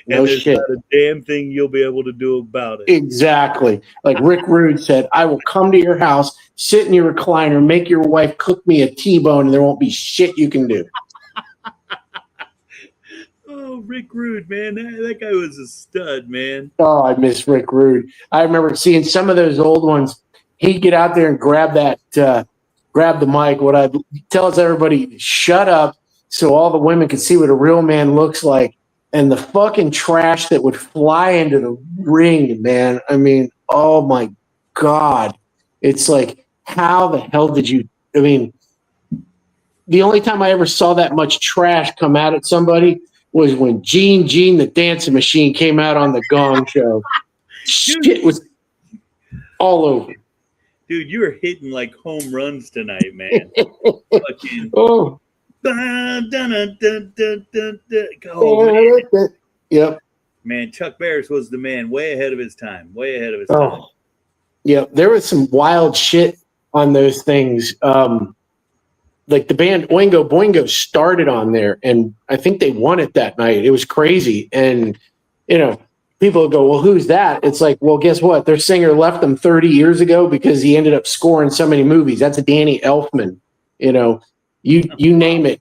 No and there's shit. not a damn thing you'll be able to do about it. Exactly. Like Rick Rude said, I will come to your house, sit in your recliner, make your wife cook me a T-bone, and there won't be shit you can do. Oh, Rick Rude, man. That guy was a stud, man. Oh, I miss Rick Rude. I remember seeing some of those old ones. He'd get out there and grab the mic. What I tells everybody, shut up, so all the women could see what a real man looks like. And the fucking trash that would fly into the ring, man. I mean, oh my God. It's like, how the hell did you, I mean, the only time I ever saw that much trash come out at somebody was when Gene the Dancing Machine came out on the Gong Show. Shit was all over. Dude, you were hitting like home runs tonight, man. Fucking, Oh. Yep. Man, Chuck Barris was the man, way ahead of his time. Way ahead of his time. Oh. Yeah, there was some wild shit on those things. Like the band Oingo Boingo started on there, and I think they won it that night. It was crazy. And, people go, well, who's that? It's like, well, guess what? Their singer left them 30 years ago because he ended up scoring so many movies. That's Danny Elfman. You name it.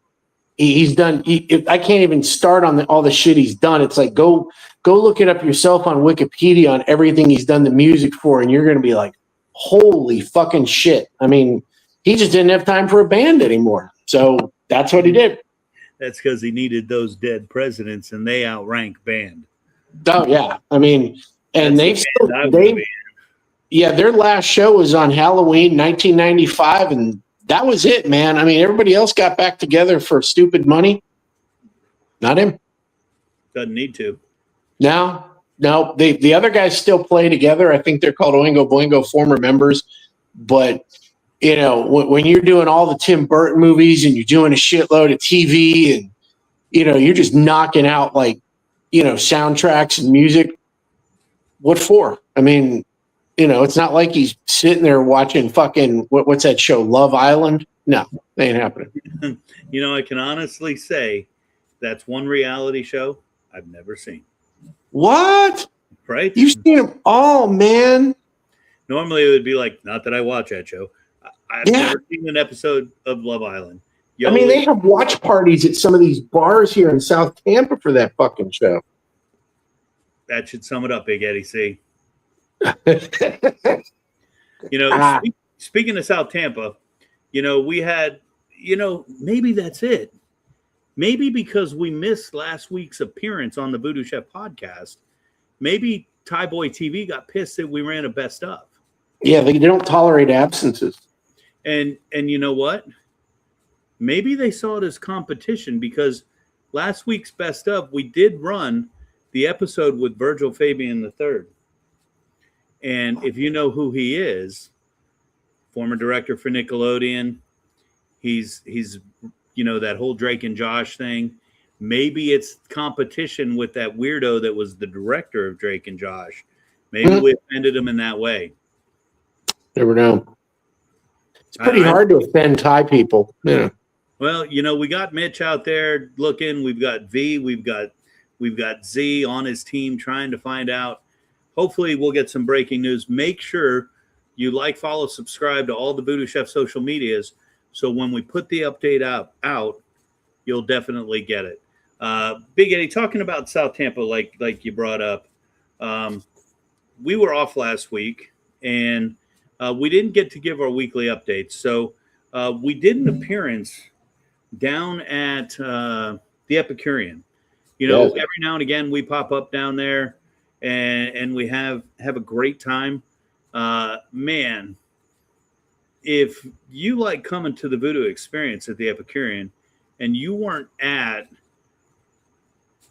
He's done. I can't even start on all the shit he's done. It's like, go look it up yourself on Wikipedia on everything he's done the music for, and you're going to be like, holy fucking shit. I mean, he just didn't have time for a band anymore. So that's what he did. That's because he needed those dead presidents, and they outrank band. Oh, yeah. I mean, and their last show was on Halloween 1995, and that was it, man. I mean, everybody else got back together for stupid money. Not him. Doesn't need to. No. The other guys still play together. I think they're called Oingo Boingo, former members. But, when you're doing all the Tim Burton movies and you're doing a shitload of TV and, you're just knocking out like, soundtracks and music, what for? I mean, it's not like he's sitting there watching fucking, what's that show, Love Island? No, that ain't happening. I can honestly say that's one reality show I've never seen. What? Right? You've seen them all, man. Normally it would be like, not that I watch that show. I've never seen an episode of Love Island. I mean, they have watch parties at some of these bars here in South Tampa for that fucking show. That should sum it up, Big Eddie C. Speaking of South Tampa, we had, maybe that's it. Maybe because we missed last week's appearance on the Voodoo Chef podcast, maybe Thai Boy TV got pissed that we ran a best of. Yeah, they don't tolerate absences. And you know what? Maybe they saw it as competition because last week's best of, we did run the episode with Virgil Fabian III. And if you know who he is, former director for Nickelodeon, he's that whole Drake and Josh thing. Maybe it's competition with that weirdo that was the director of Drake and Josh. Maybe we offended him in that way. Never know. It's pretty hard to offend Thai people. Yeah. Well, we got Mitch out there looking. We've got V. We've got Z on his team trying to find out. Hopefully, we'll get some breaking news. Make sure you like, follow, subscribe to all the Voodoo Chef social medias. So when we put the update out, you'll definitely get it. Big Eddie, talking about South Tampa, like you brought up, we were off last week, and we didn't get to give our weekly updates. So we did an appearance down at the Epicurean. Every now and again we pop up down there, and we have a great time. Man, if you like coming to the Voodoo Experience at the Epicurean and you weren't at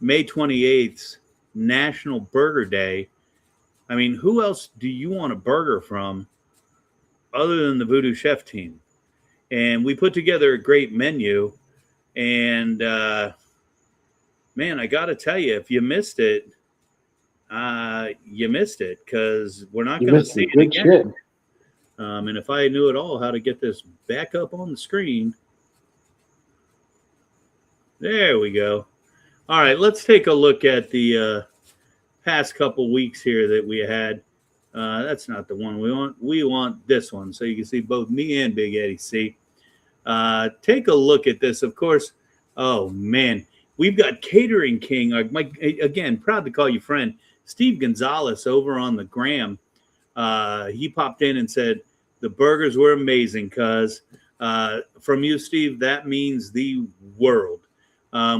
May 28th National Burger Day. I mean, who else do you want a burger from other than the Voodoo Chef team? And we put together a great menu. And man, I got to tell you, if you missed it, you missed it, because we're not going to see it again. And if I knew at all how to get this back up on the screen, there we go. All right, let's take a look at the past couple weeks here that we had. That's not the one we want. We want this one, so you can see both me and Big Eddie see. Take a look at this. Of course, oh man, we've got Catering King. Again, proud to call you friend, Steve Gonzalez over on the gram. He popped in and said the burgers were amazing. Cuz from you, Steve, that means the world.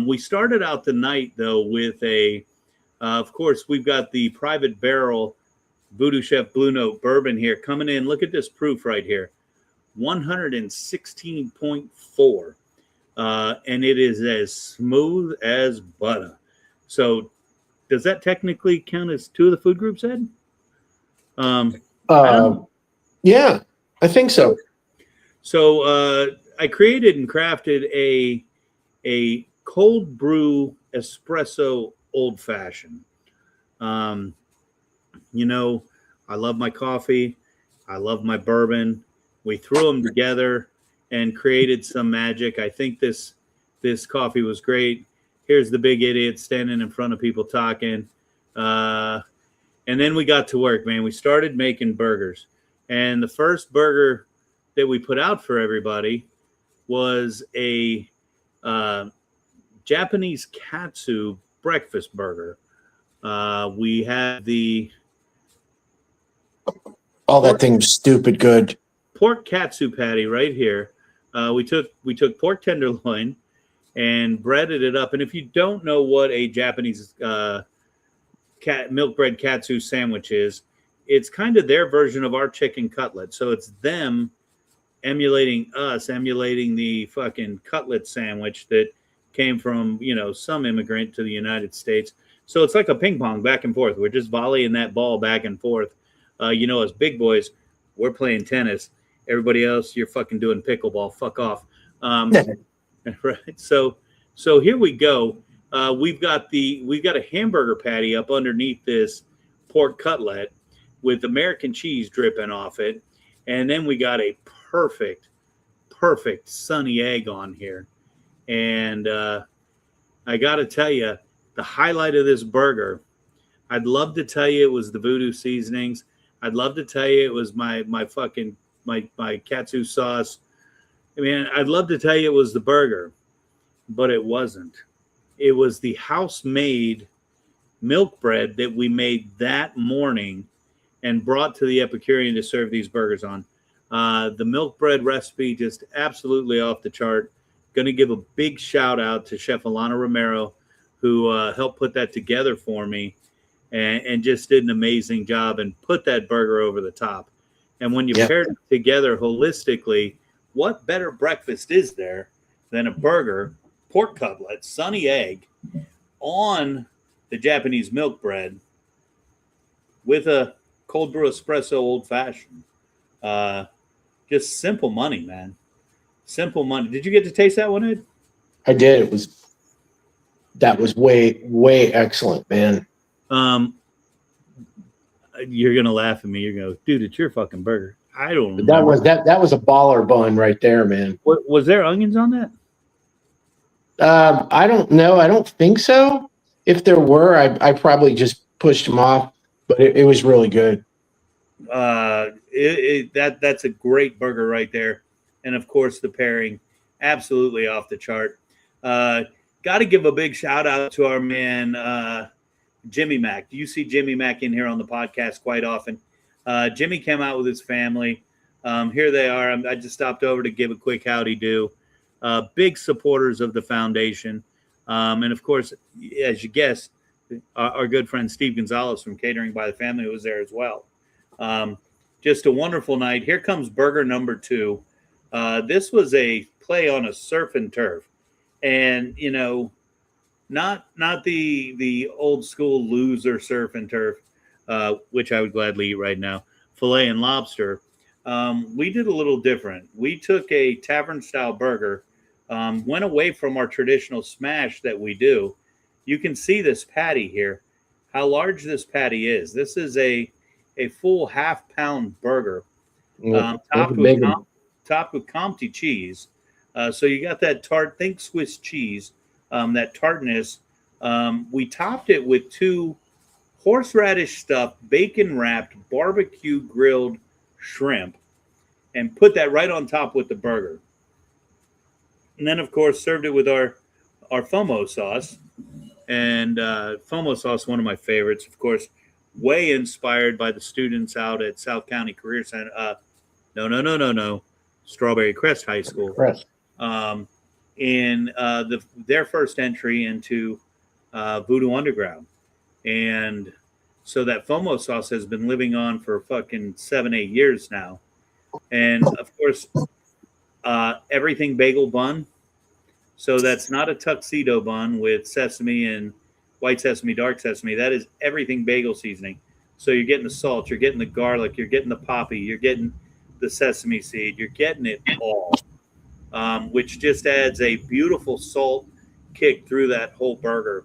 We started out the night though with a, of course, we've got the Private Barrel Voodoo Chef Blue Note bourbon here coming in. Look at this proof right here. 116.4, and it is as smooth as butter. So does that technically count as two of the food groups, Ed? Yeah, I think so. So I created and crafted a cold brew espresso old fashioned. You know, I love my coffee. I love my bourbon. We threw them together and created some magic. I think this coffee was great. Here's the big idiot standing in front of people talking. And then we got to work, man. We started making burgers. And the first burger that we put out for everybody was a Japanese katsu breakfast burger. We had the... Oh, that thing's stupid good. Pork katsu patty right here. We took pork tenderloin and breaded it up. And if you don't know what a Japanese milk bread katsu sandwich is, it's kind of their version of our chicken cutlet. So it's them emulating us, emulating the fucking cutlet sandwich that came from, you know, some immigrant to the United States. So it's like a ping pong back and forth. We're just volleying that ball back and forth. You know, as big boys, we're playing tennis. Everybody else, you're fucking doing pickleball. Fuck off. Right. So here we go. We've got a hamburger patty up underneath this pork cutlet with American cheese dripping off it, and then we got a perfect sunny egg on here. And I got to tell you, the highlight of this burger, I'd love to tell you it was the Voodoo seasonings. I'd love to tell you it was my katsu sauce. I mean, I'd love to tell you it was the burger, but it wasn't. It was the house-made milk bread that we made that morning and brought to the Epicurean to serve these burgers on. The milk bread recipe, just absolutely off the chart. Going to give a big shout out to Chef Alana Romero, who helped put that together for me. And just did an amazing job and put that burger over the top. And when you pair it together holistically, what better breakfast is there than a burger, pork cutlet, sunny egg on the Japanese milk bread with a cold brew espresso old fashioned? Just simple money, man. Simple money. Did you get to taste that one, Ed? I did. That was way excellent, man. You're gonna laugh at me. You're gonna go, dude, it's your fucking burger. I don't know. That was a baller bun right there, man. Was there onions on that? I don't know. I don't think so. If there were, I probably just pushed them off. But it was really good. That's a great burger right there, and of course the pairing, absolutely off the chart. Got to give a big shout out to our man. Jimmy Mack. Do you see Jimmy Mack in here on the podcast quite often? Jimmy came out with his family. Here they are. I just stopped over to give a quick howdy do. Big supporters of the foundation. And of course, as you guessed, our good friend Steve Gonzalez from Catering by the Family was there as well. Just a wonderful night. Here comes burger number 2. This was a play on a surf and turf. And, you know, not the old school loser surf and turf, which I would gladly eat right now, filet and lobster. We did a little different. We took a tavern style burger, went away from our traditional smash that we do. You can see this patty here, how large this patty is. This is a full half-pound burger, topped with Comté cheese. So you got that tart, think Swiss cheese, that tartness. We topped it with 2 horseradish stuffed, bacon wrapped, barbecue grilled shrimp, and put that right on top with the burger. And then, of course, served it with our FOMO sauce. And FOMO sauce, one of my favorites, of course, way inspired by the students out at South County Career Center. No. Strawberry Crest High School. Crest. In their first entry into Voodoo Underground. And so that FOMO sauce has been living on for fucking 7-8 years now. And of course, everything bagel bun. So that's not a tuxedo bun with sesame and white sesame, dark sesame. That is everything bagel seasoning. So you're getting the salt, you're getting the garlic, you're getting the poppy, you're getting the sesame seed, you're getting it all, which just adds a beautiful salt kick through that whole burger.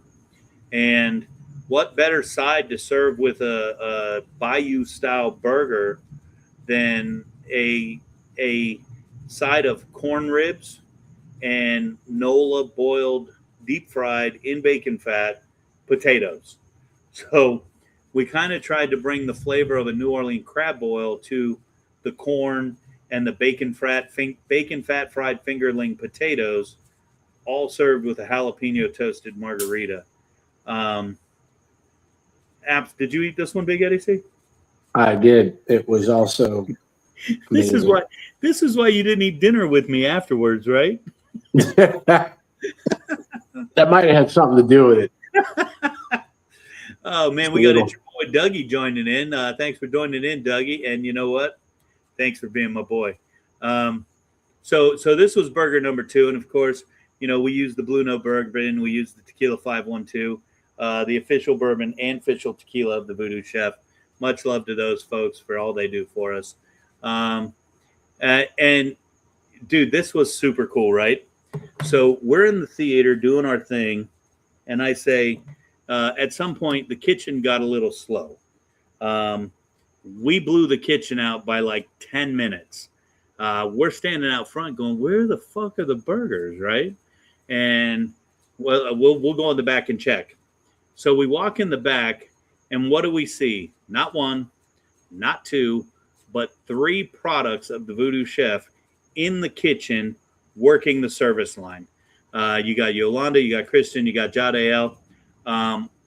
And what better side to serve with a Bayou style burger than a side of corn ribs and NOLA boiled, deep fried in bacon fat potatoes. So we kind of tried to bring the flavor of a New Orleans crab boil to the corn and the bacon fat fried fingerling potatoes, all served with a jalapeno toasted margarita. Did you eat this one, Big Eddie C? I did. It was also This is why you didn't eat dinner with me afterwards, right? that might have had something to do with it. Oh man, we got your boy Dougie joining in. Thanks for joining in, Dougie. And you know what? Thanks for being my boy. So this was burger number 2, and of course, you know, we used the Blue Note bourbon, we used the Tequila 512, the official bourbon and official tequila of the Voodoo Chef. Much love to those folks for all they do for us. And dude, this was super cool, right? So we're in the theater doing our thing, and I say, at some point the kitchen got a little slow. We blew the kitchen out by like 10 minutes. We're standing out front going, where the fuck are the burgers, right? And we'll go in the back and check. So we walk in the back, and what do we see? Not 1, not 2, but 3 products of the Voodoo Chef in the kitchen working the service line. You got Yolanda, you got Kristen, you got Jadael,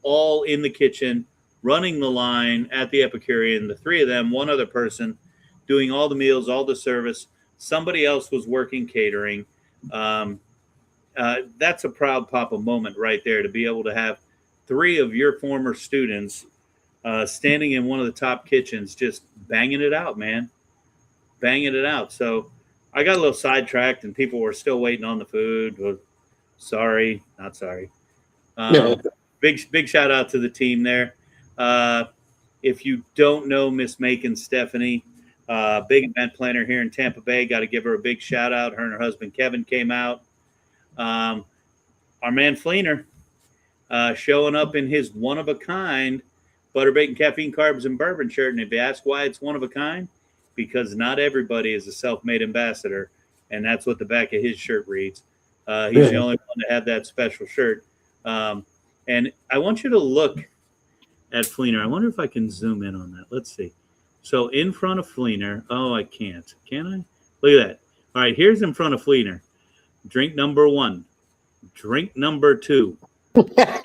all in the kitchen, running the line at the Epicurean. The 3 of them, 1 other person, doing all the meals, all the service. Somebody else was working catering. That's a proud papa moment right there, to be able to have 3 of your former students standing in one of the top kitchens, just banging it out, man. Banging it out. So I got a little sidetracked, and people were still waiting on the food. Well, sorry, not sorry. Big shout out to the team there. If you don't know Miss Macon Stephanie, big event planner here in Tampa Bay, got to give her a big shout out. Her and her husband Kevin came out. Our man Fleener showing up in his one-of-a-kind butter, bacon, caffeine, carbs, and bourbon shirt. And if you ask why it's one of a kind, because not everybody is a self-made ambassador, and that's what the back of his shirt reads. He's the only one to have that special shirt. And I want you to look at Fleener. I wonder if I can zoom in on that. Let's see. So in front of Fleener, oh, I can't. Can I? Look at that. All right, here's in front of Fleener. Drink number 1. Drink number 2.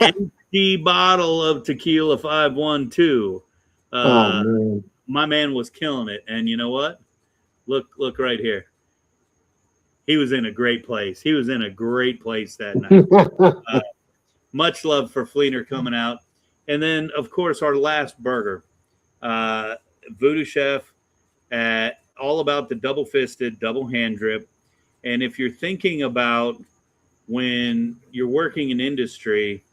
Empty bottle of Tequila 512. My man was killing it. And you know what? Look right here. He was in a great place. He was in a great place that night. Much love for Fleener coming out. And then, of course, our last burger. Voodoo Chef, all about the double-fisted, double hand drip. And if you're thinking about when you're working in industry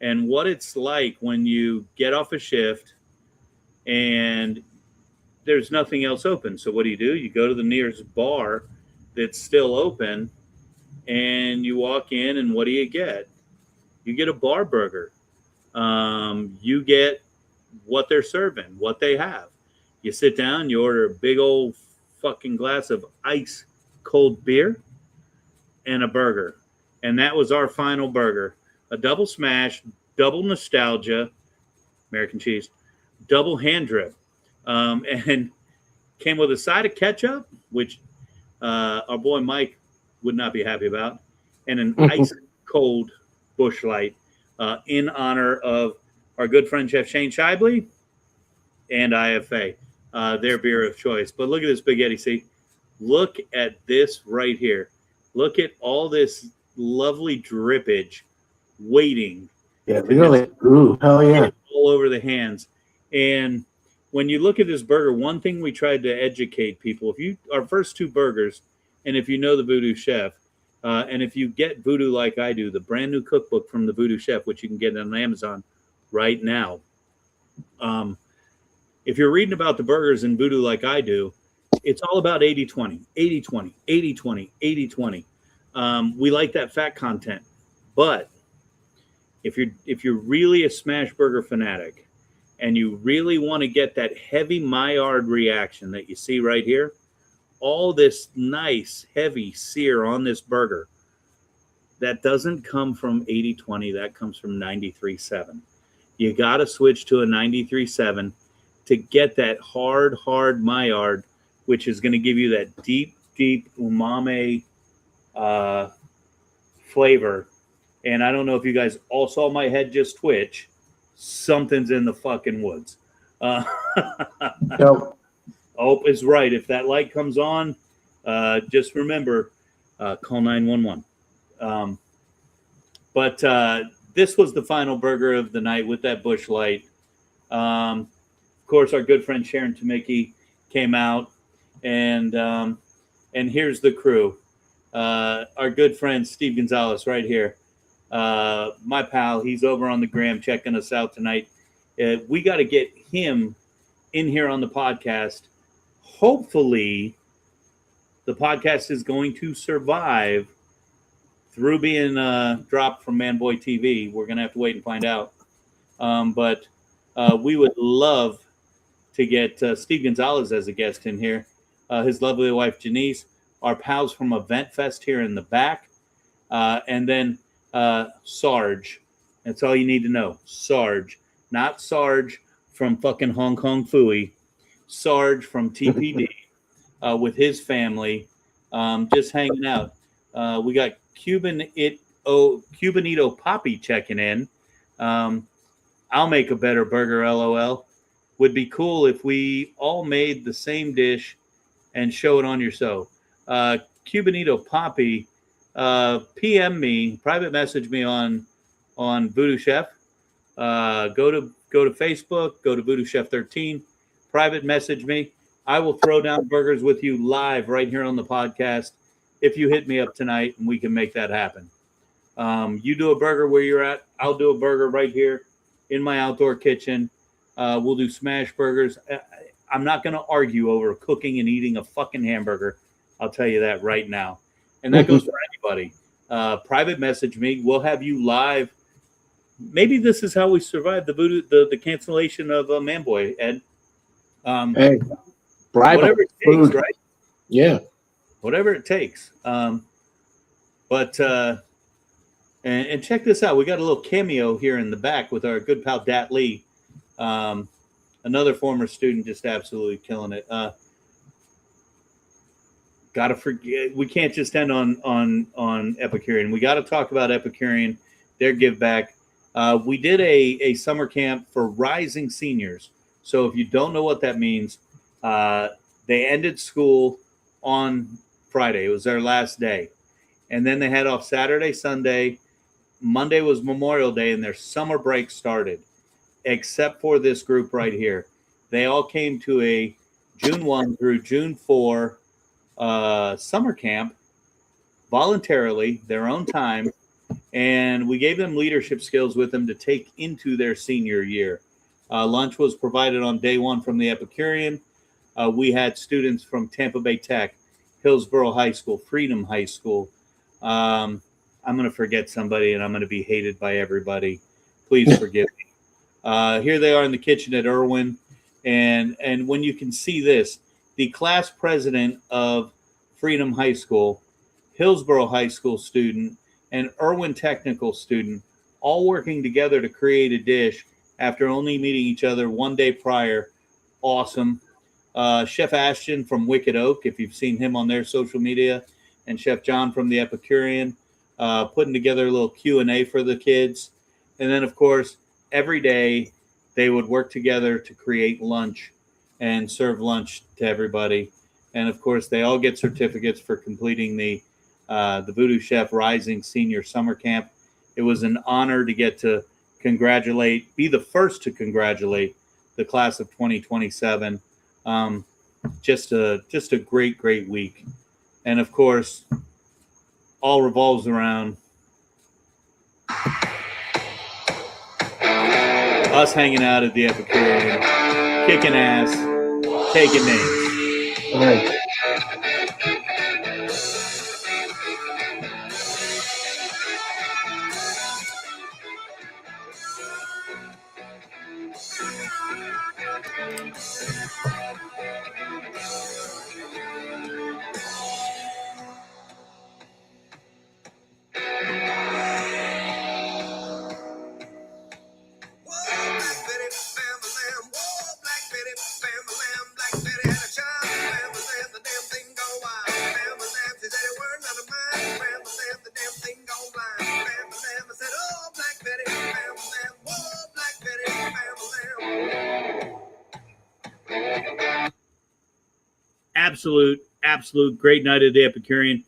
and what it's like when you get off a shift and there's nothing else open. So what do? You go to the nearest bar that's still open, and you walk in, and what do? You get a bar burger. You get what they're serving, what they have. You sit down, you order a big old fucking glass of ice cold beer and a burger. And that was our final burger. A double smash, double nostalgia, American cheese, double hand drip. And came with a side of ketchup, which our boy Mike would not be happy about, and an ice cold Busch Light in honor of our good friend Chef Shane Shibley and IFA, their beer of choice. But look at this, Big Eddie. See, look at this right here. Look at all this lovely drippage waiting. Yeah, really. Ooh, hell yeah. All over the hands. And when you look at this burger, one thing we tried to educate people, our first two burgers, and if you know the Voodoo Chef, and if you get Voodoo Like I Do, the brand new cookbook from the Voodoo Chef, which you can get on Amazon right now. If you're reading about the burgers in Voodoo Like I Do, it's all about 80-20, 80-20, 80-20, 80-20. We like that fat content, but if you're really a smash burger fanatic and you really want to get that heavy Maillard reaction that you see right here, all this nice heavy sear on this burger, that doesn't come from 80-20, that comes from 93.7. You got to switch to a 93.7 to get that hard Maillard, which is going to give you that deep umami flavor. And I don't know if you guys all saw my head just twitch. Something's in the fucking woods. Nope. Hope is right. If that light comes on, just remember, call 911. But this was the final burger of the night with that Busch Light. Of course, our good friend Sharon Tamiki came out, and here's the crew. Our good friend Steve Gonzalez right here. My pal, he's over on the gram checking us out tonight. We got to get him in here on the podcast. Hopefully, the podcast is going to survive through being dropped from Manboy TV. We're going to have to wait and find out. But we would love to get Steve Gonzalez as a guest in here. His lovely wife, Janice, our pals from Event Fest here in the back. And then Sarge. That's all you need to know. Sarge. Not Sarge from fucking Hong Kong Phooey. Sarge from TPD with his family, just hanging out. We got Cubanito Poppy checking in. I'll make a better burger, LOL. Would be cool if we all made the same dish and show it on your show. Cubanito Poppy, PM me, private message me on Voodoo Chef. Go to Facebook, go to Voodoo Chef 13, private message me. I will throw down burgers with you live right here on the podcast if you hit me up tonight, and we can make that happen. You do a burger where you're at, I'll do a burger right here in my outdoor kitchen. We'll do smash burgers. I'm not going to argue over cooking and eating a fucking hamburger. I'll tell you that right now. And that goes for anybody. Private message me. We'll have you live. Maybe this is how we survived the cancellation of Manboy, Ed. Hey, whatever it takes, food. right? Yeah. Whatever it takes. And check this out. We got a little cameo here in the back with our good pal Dat Lee. Another former student, just absolutely killing it. Gotta forget, we can't just end on Epicurean. We got to talk about Epicurean, their give back. We did a summer camp for rising seniors. So if you don't know what that means, they ended school on Friday. It was their last day. And then they had off Saturday, Sunday. Monday was Memorial Day, and their summer break started, except for this group right here. They all came to a June 1 through June 4 summer camp voluntarily, their own time, and we gave them leadership skills with them to take into their senior year. Lunch was provided on day one from the Epicurean. We had students from Tampa Bay Tech, Hillsborough High School, Freedom High School. I'm going to forget somebody, and I'm going to be hated by everybody. Please forgive me. Here they are in the kitchen at Irwin. And when you can see this, the class president of Freedom High School, Hillsborough High School student, and Irwin Technical student all working together to create a dish after only meeting each other one day prior. Awesome. Chef Ashton from Wicked Oak, if you've seen him on their social media, and Chef John from the Epicurean, putting together a little Q&A for the kids. And then, of course, every day they would work together to create lunch and serve lunch to everybody. And, of course, they all get certificates for completing the Voodoo Chef Rising Senior Summer Camp. It was an honor to get to be the first to congratulate the class of 2027. Just a great week. And of course, all revolves around us hanging out at the Epicurean, kicking ass, taking names. All right. Absolute great night at the Epicurean.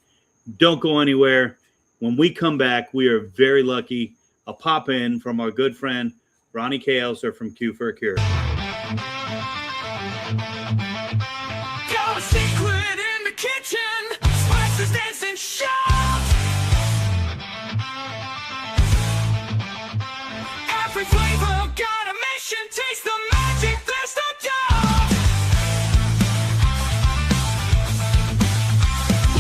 Don't go anywhere. When we come back, we are very lucky. A pop in from our good friend Ronnie K. Elser from Q for a Cure. Got a secret in the kitchen. Spices dance and shout. Every flavor got a mission. Taste the magic, there's no doubt.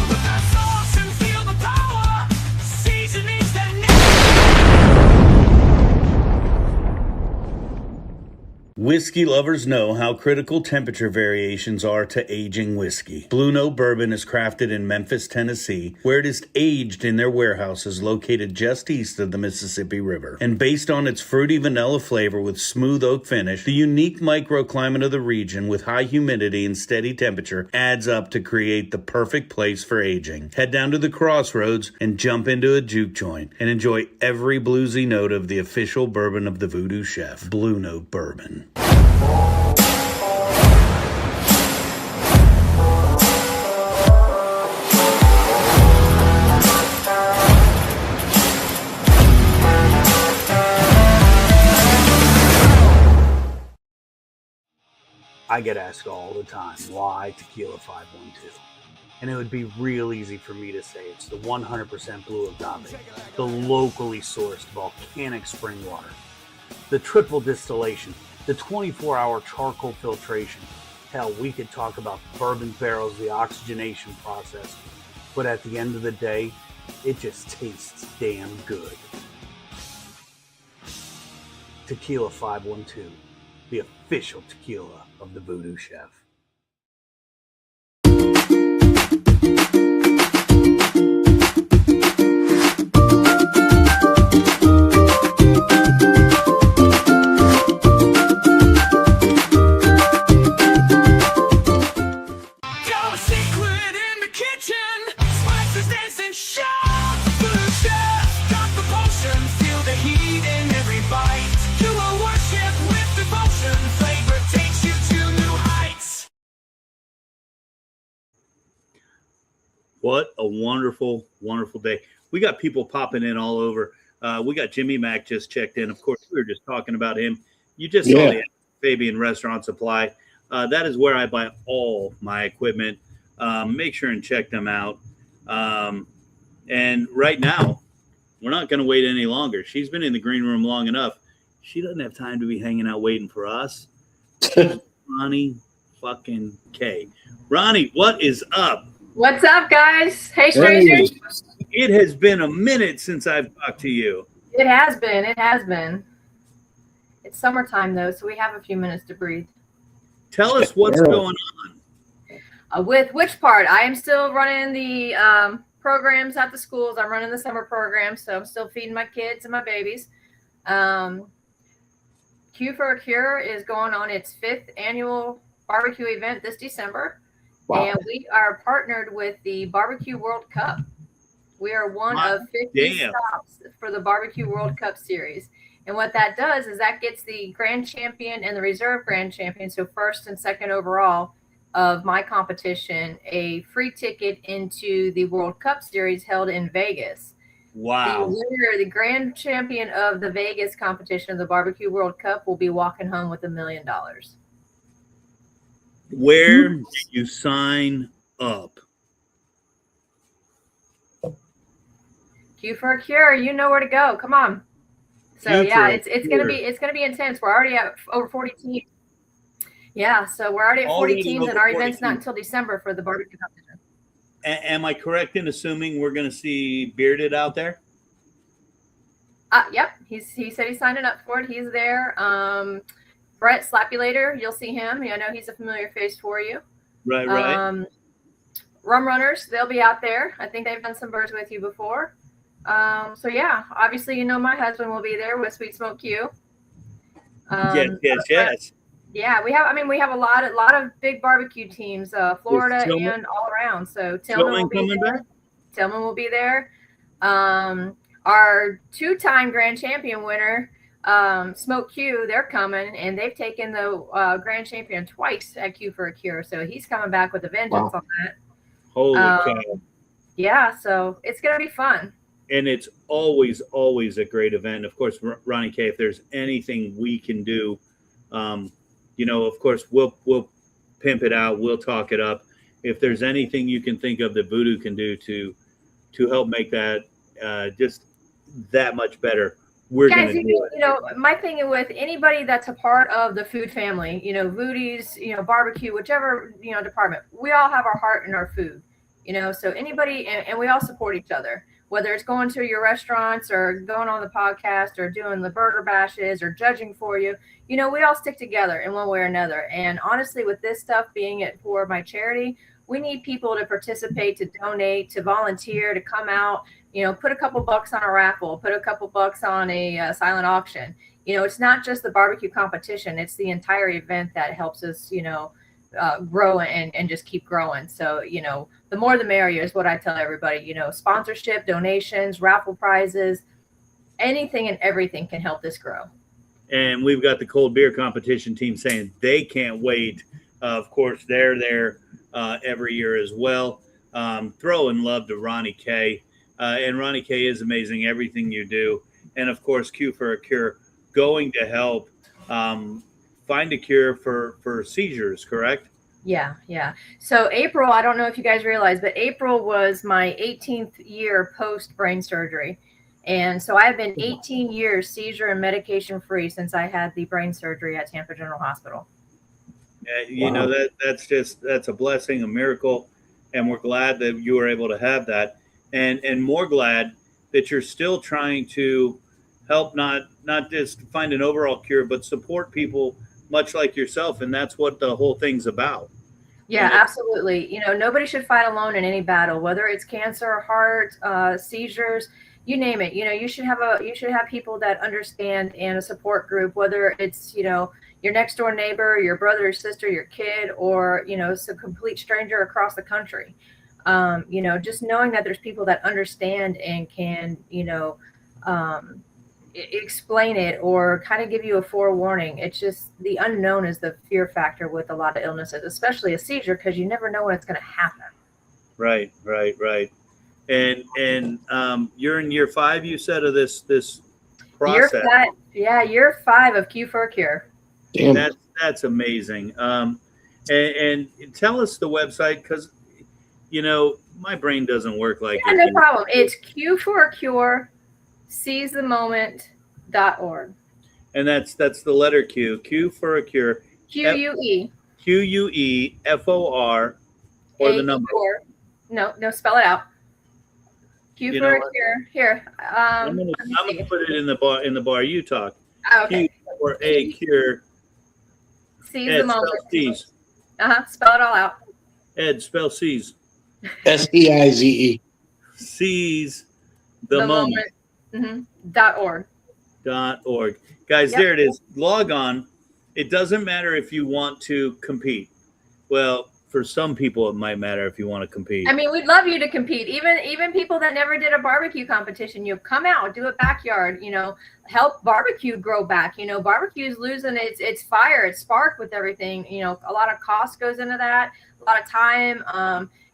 Put that sauce and feel the power. Seasonings that Whiskey lovers know how critical temperature variations are to aging whiskey. Blue Note Bourbon is crafted in Memphis, Tennessee, where it is aged in their warehouses located just east of the Mississippi River. And based on its fruity vanilla flavor with smooth oak finish, the unique microclimate of the region with high humidity and steady temperature adds up to create the perfect place for aging. Head down to the Crossroads and jump into a juke joint and enjoy every bluesy note of the official bourbon of the Voodoo Chef, Blue Note Bourbon. I get asked all the time, why Tequila 512? And it would be real easy for me to say it's the 100% blue agave, the locally sourced volcanic spring water, the triple distillation, the 24-hour charcoal filtration. Hell, we could talk about bourbon barrels, the oxygenation process, but at the end of the day, it just tastes damn good. Tequila 512, the official tequila of the Voodoo Chef. got a secret in the kitchen. Spices dance and shout. Voodoo Chef got the potion. Feel the heat in every bite. You will worship with devotion. Flavor takes you to new heights. What a wonderful, wonderful day. We got people popping in all over. We got Jimmy Mack just checked in. Of course, we were just talking about him. You just saw the Fabian Restaurant Supply. That is where I buy all my equipment. Make sure and check them out. And right now, We're not going to wait any longer. She's been in the green room long enough. She doesn't have time to be hanging out waiting for us. Ronnie fucking K. Ronnie, what is up? What's up, guys? Hey, strangers. It has been a minute since I've talked to you. It has been. It has been. It's summertime, though, so we have a few minutes to breathe. Tell us what's going on. With which part? I am still running the programs at the schools. I'm running the summer program, so I'm still feeding my kids and my babies. Q for a Cure is going on its 5th annual barbecue event this December. Wow. And we are partnered with the Barbecue World Cup. We are one of 50 stops for the Barbecue World Cup series. And what that does is that gets the grand champion and the reserve grand champion, so first and second overall of my competition, a free ticket into the World Cup series held in Vegas. Wow. The winner, the grand champion of the Vegas competition of the Barbecue World Cup, will be walking home with $1 million. Where do you sign up? Q for a Cure, you know where to go. Come on. So yeah, it's gonna be intense. We're already at over 40 teams. Yeah, so we're already at 40 teams, and our event's not until December for the barbecue competition. Am I correct in assuming we're going to see Bearded out there? Yep. He said he's signing up for it. He's there. Brett Slappulator, you'll see him. I know he's a familiar face for you. Right. Rum Runners, they'll be out there. I think they've done some birds with you before. So yeah, obviously, my husband will be there with Sweet Smoke Q. Yes. Yeah, we have a lot of big barbecue teams, Florida and all around. So Tillman will be there. Our 2-time grand champion winner, Smoke Q, they're coming, and they've taken the grand champion twice at Q for a Cure. So he's coming back with a vengeance on that. Holy cow. Yeah, so it's going to be fun. And it's always a great event. Of course, Ronnie K, if there's anything we can do, of course, we'll pimp it out. We'll talk it up. If there's anything you can think of that Voodoo can do to help make that just that much better, we're going to do it. My thing with anybody that's a part of the food family, Voodoo's, barbecue, whichever, department, we all have our heart in our food, so anybody, and we all support each other. Whether it's going to your restaurants or going on the podcast or doing the burger bashes or judging for you, we all stick together in one way or another. And honestly, with this stuff being it for my charity, we need people to participate, to donate, to volunteer, to come out, put a couple bucks on a raffle, put a couple bucks on a silent auction. It's not just the barbecue competition. It's the entire event that helps us, grow and just keep growing. So, the more the merrier is what I tell everybody, sponsorship, donations, raffle prizes, anything and everything can help this grow. And we've got the cold beer competition team saying they can't wait. Of course, they're there every year as well. Throwing love to Ronnie K. And Ronnie K is amazing, everything you do. And of course, Q for a Cure, going to help find a cure for seizures, correct? Yeah. So April, I don't know if you guys realize, but April was my 18th year post brain surgery. And so I have been 18 years seizure and medication free since I had the brain surgery at Tampa General Hospital. That's a blessing, a miracle. And we're glad that you were able to have that. And more glad that you're still trying to help not just find an overall cure, but support people much like yourself. And that's what the whole thing's about. Yeah, absolutely. Nobody should fight alone in any battle, whether it's cancer, heart, seizures, you name it. You should have people that understand and a support group, whether it's, your next door neighbor, your brother or sister, your kid, or, some complete stranger across the country. Just knowing that there's people that understand and can, explain it or kind of give you a forewarning. It's just the unknown is the fear factor with a lot of illnesses, especially a seizure, because you never know when it's going to happen. Right. And you're in year 5, you said, of this process. Year 5 of Q for a Cure. Damn. That's amazing. And tell us the website, because my brain doesn't work like no problem. It's Q for a Cure seizethemoment.org. And that's the letter Q. Q for a cure. QUE. QUEFOR or the number. No, spell it out. Q You for know a what? cure. Here. I'm gonna put it in the bar you talk. Okay. Q for a cure. Seize Ed, the moment. spell C's. Spell it all out. Ed, spell C's. SEIZE. Seize the moment. .org. .org. Guys, Yep. there it is. Log on. It doesn't matter if you want to compete. Well, for some people, it might matter if you want to compete. I mean, we'd love you to compete. Even people that never did a barbecue competition, come out, do a backyard, help barbecue grow back. Barbecue's losing its fire, its spark with everything. A lot of cost goes into that, a lot of time.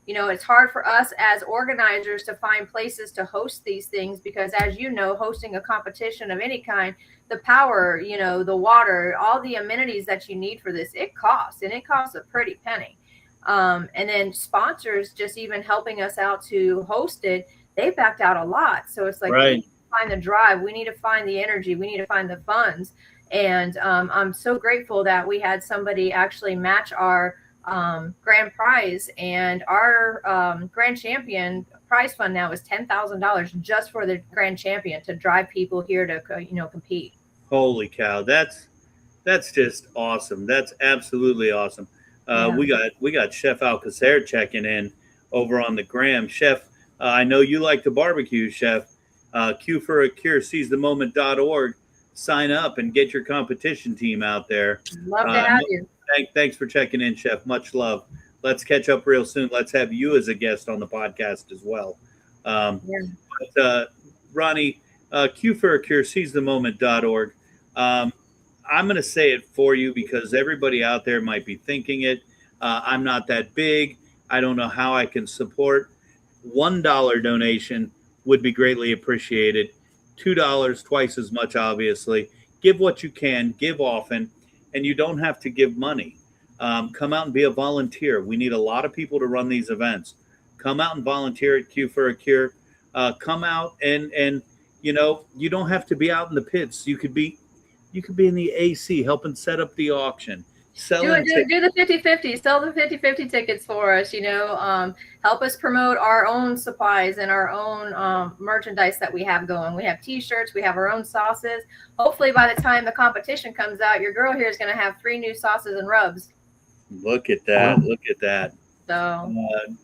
It's hard for us as organizers to find places to host these things because, as you know, hosting a competition of any kind, the power, the water, all the amenities that you need for this, it costs, and it costs a pretty penny. And then sponsors just even helping us out to host it, they backed out a lot. So it's like, right. We need to find the drive, we need to find the energy, we need to find the funds. And I'm so grateful that we had somebody actually match our grand prize, and our grand champion prize fund now is $10,000 just for the grand champion to drive people here to compete. Holy cow, that's just awesome. That's absolutely awesome. Yeah. We got Chef Alcacer checking in over on the gram. Chef, I know you like to barbecue, Chef. Q for a cure, seizethemoment.org. Sign up and get your competition team out there. Love to have you. Thanks for checking in, Chef. Much love. Let's catch up real soon. Let's have you as a guest on the podcast as well. But, Ronnie, Q for a cure, seizethemoment.org. I'm going to say it for you because everybody out there might be thinking it. I'm not that big. I don't know how I can support. $1 donation would be greatly appreciated. $2, twice as much, obviously. Give what you can, give often, and you don't have to give money. Come out and be a volunteer. We need a lot of people to run these events. Come out and volunteer at Q for a Cure. Come out and you don't have to be out in the pits. You could be in the AC helping set up the auction. Do the 50-50. Sell the 50-50 tickets for us. Help us promote our own supplies and our own merchandise that we have going. We have T-shirts. We have our own sauces. Hopefully, by the time the competition comes out, your girl here is going to have 3 new sauces and rubs. Look at that! Wow. Look at that! So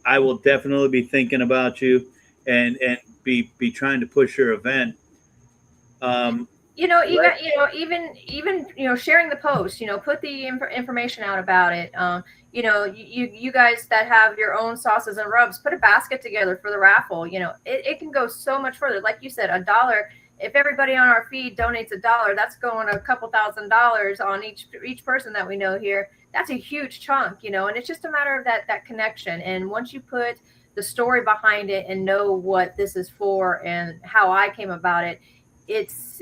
I will definitely be thinking about you and be trying to push your event. Even sharing the post, put the information out about it. You guys that have your own sauces and rubs, put a basket together for the raffle. It can go so much further. Like you said, $1. If everybody on our feed donates $1, that's going a couple $1,000s on each person that we know here. That's a huge chunk, and it's just a matter of that connection. And once you put the story behind it and know what this is for and how I came about it, it's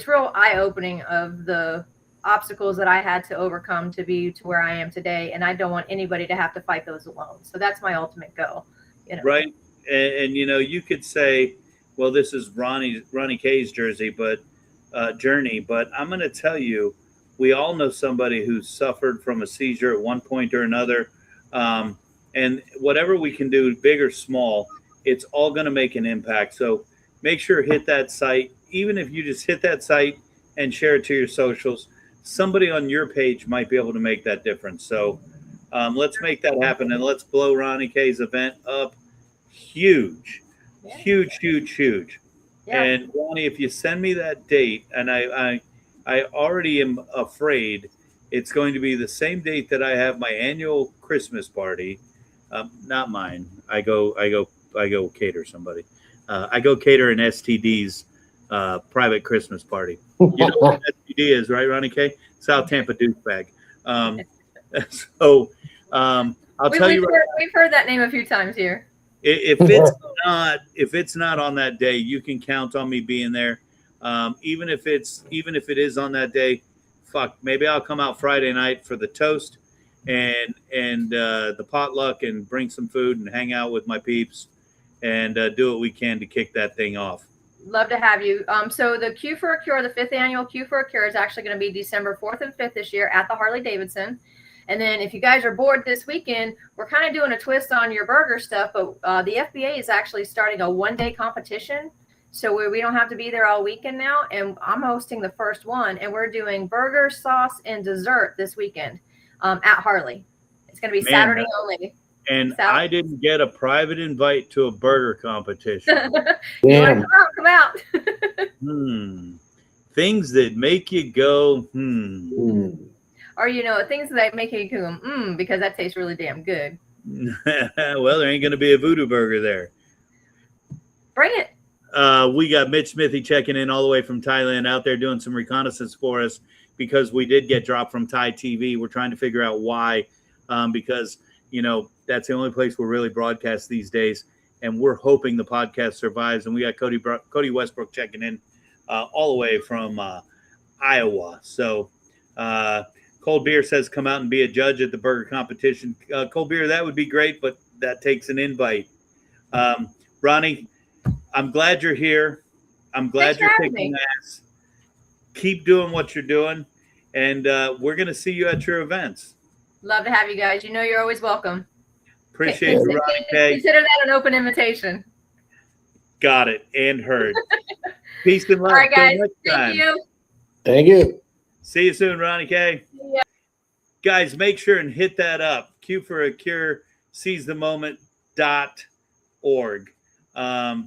real eye-opening of the obstacles that I had to overcome to be to where I am today. And I don't want anybody to have to fight those alone. So that's my ultimate goal. Right. And you could say, well, this is Ronnie K's journey, but I'm going to tell you, we all know somebody who suffered from a seizure at one point or another. And whatever we can do, big or small, it's all going to make an impact. So make sure hit that site. Even if you just hit that site and share it to your socials, somebody on your page might be able to make that difference. So let's make that happen, and let's blow Ronnie K's event up huge. Yeah. And Ronnie, if you send me that date, and I already am afraid it's going to be the same date that I have my annual Christmas party. Not mine. I go cater somebody. I go cater an STD's private Christmas party. You know what an STD is, right, Ronnie K? South Tampa douchebag. So I'll tell you. We've heard that name a few times here. If it's not on that day, you can count on me being there. Even if it is on that day, maybe I'll come out Friday night for the toast and the potluck and bring some food and hang out with my peeps and do what we can to kick that thing off. Love to have you. So the Q for a Cure, the 5th annual Q for a Cure, is actually going to be December 4th and 5th this year at the Harley Davidson. And then if you guys are bored this weekend, we're kind of doing a twist on your burger stuff, but the FBA is actually starting a one-day competition. So we don't have to be there all weekend now. And I'm hosting the first one, and we're doing burger, sauce, and dessert this weekend at Harley. It's going to be Saturday only. And I didn't get a private invite to a burger competition. Damn. Come out. Things that make you go, Or, you know, things that make you go, because that tastes really damn good. Well, there ain't going to be a voodoo burger there. Bring it. We got Mitch Smithy checking in all the way from Thailand, out there doing some reconnaissance for us because we did get dropped from Thai TV. We're trying to figure out why, because, you know, that's the only place we're really broadcast these days. And we're hoping the podcast survives. And we got Cody Westbrook checking in all the way from Iowa. So Cold Beer says come out and be a judge at the burger competition. Cold Beer, that would be great, but that takes an invite. Ronnie, I'm glad you're here. I'm glad you're kicking ass. Keep doing what you're doing. And we're going to see you at your events. Love to have you guys. You know you're always welcome. Appreciate you, Ronnie K. Consider that an open invitation. Got it and heard. Peace and love. All right, guys. Till next time. Thank you. Thank you. See you soon, Ronnie K. Yeah. Guys, make sure and hit that up. Q for a Cure, seizethemoment.org.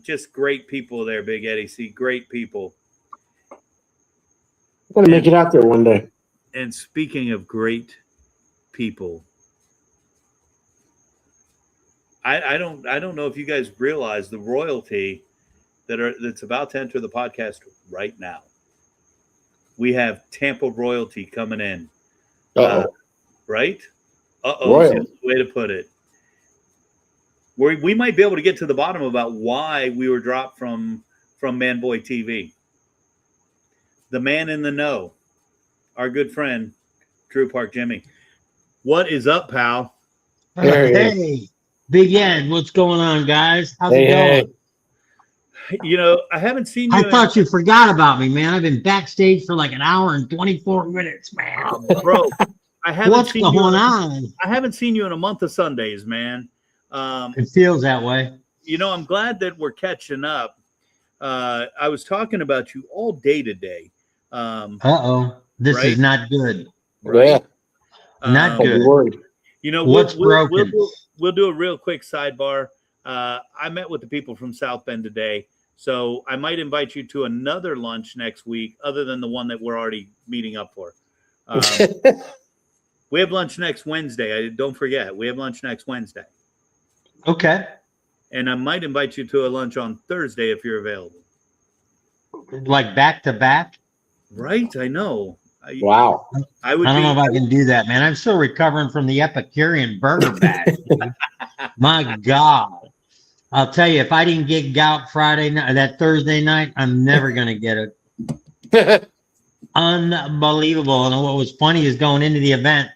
Just great people there, Big Eddie. See, great people. I'm going to make it out there one day. And speaking of great people, I don't know if you guys realize the royalty that's about to enter the podcast right now. We have Tampa royalty coming in. Right? That's the way to put it. We might be able to get to the bottom about why we were dropped from Manboy TV. The man in the know, our good friend, Drew Park Jimmy. What is up, pal? Hey, Big Ed, what's going on, guys? How's it going? You know, I haven't seen you. I thought you forgot about me, man. I've been backstage for like an hour and 24 minutes, man. Bro, I haven't What's seen going on? I haven't seen you in a month of Sundays, man. It feels that way. You know, I'm glad that we're catching up. I was talking about you all day today. This is not good. Right? Not good. You know, what's broken? We'll do a real quick sidebar. I met with the people from South Bend today, so I might invite you to another lunch next week, other than the one that we're already meeting up for. We have lunch next Wednesday. Don't forget, we have lunch next Wednesday. Okay. And I might invite you to a lunch on Thursday if you're available. Like back to back? Right, I know. Wow. I don't know if I can do that, man. I'm still recovering from the Epicurean burger bash. My God. I'll tell you, if I didn't get gout Friday night, that Thursday night, I'm never going to get it. Unbelievable. And what was funny is going into the event,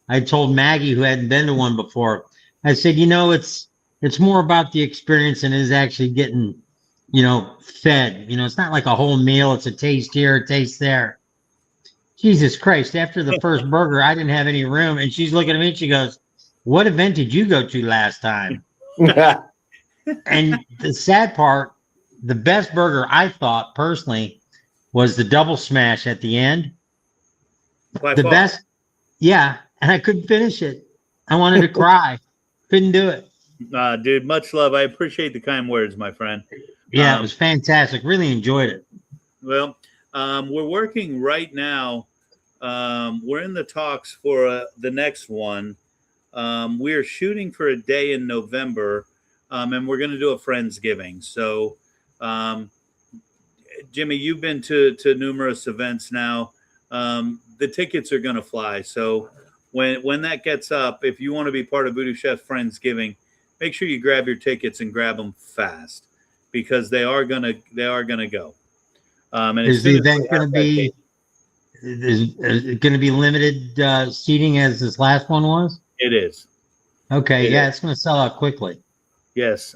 I told Maggie, who hadn't been to one before, I said, you know, it's more about the experience than it is actually getting, you know, fed. You know, it's not like a whole meal. It's a taste here, a taste there. Jesus Christ. After the first burger, I didn't have any room. And she's looking at me and she goes, what event did you go to last time? And the sad part, the best burger I thought personally was the double smash at the end. The best. Yeah. And I couldn't finish it. I wanted to cry. Couldn't do it. Dude, much love. I appreciate the kind words, my friend. Yeah, it was fantastic. Really enjoyed it. Well, we're working right now. We're in the talks for the next one. We're shooting for a day in November, and we're going to do a Friendsgiving. So, Jimmy, you've been to numerous events now. The tickets are going to fly. So when that gets up, if you want to be part of Voodoo Chef Friendsgiving, make sure you grab your tickets and grab them fast, because they are gonna go. And is the event going to be? Is it going to be limited seating as this last one was? It is. Okay, yeah, it's going to sell out quickly. Yes.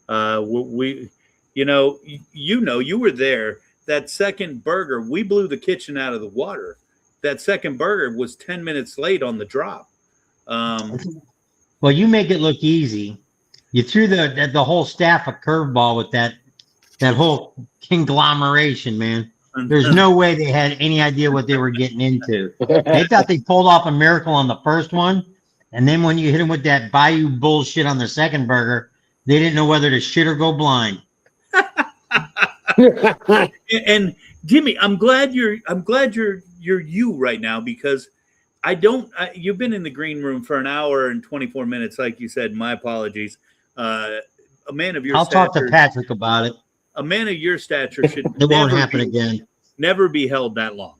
We you know, you were there. That second burger, we blew the kitchen out of the water. That second burger was 10 minutes late on the drop. Well, you make it look easy. You threw the whole staff a curveball with that whole conglomeration, man. There's no way they had any idea what they were getting into. They thought they pulled off a miracle on the first one, and then when you hit them with that Bayou bullshit on the second burger, they didn't know whether to shit or go blind. And Jimmy, I'm glad you're you right now, because you've been in the green room for an hour and 24 minutes, like you said. My apologies. A man of your I'll stature, talk to Patrick about it. A man of your stature should It won't happen again. Never be held that long.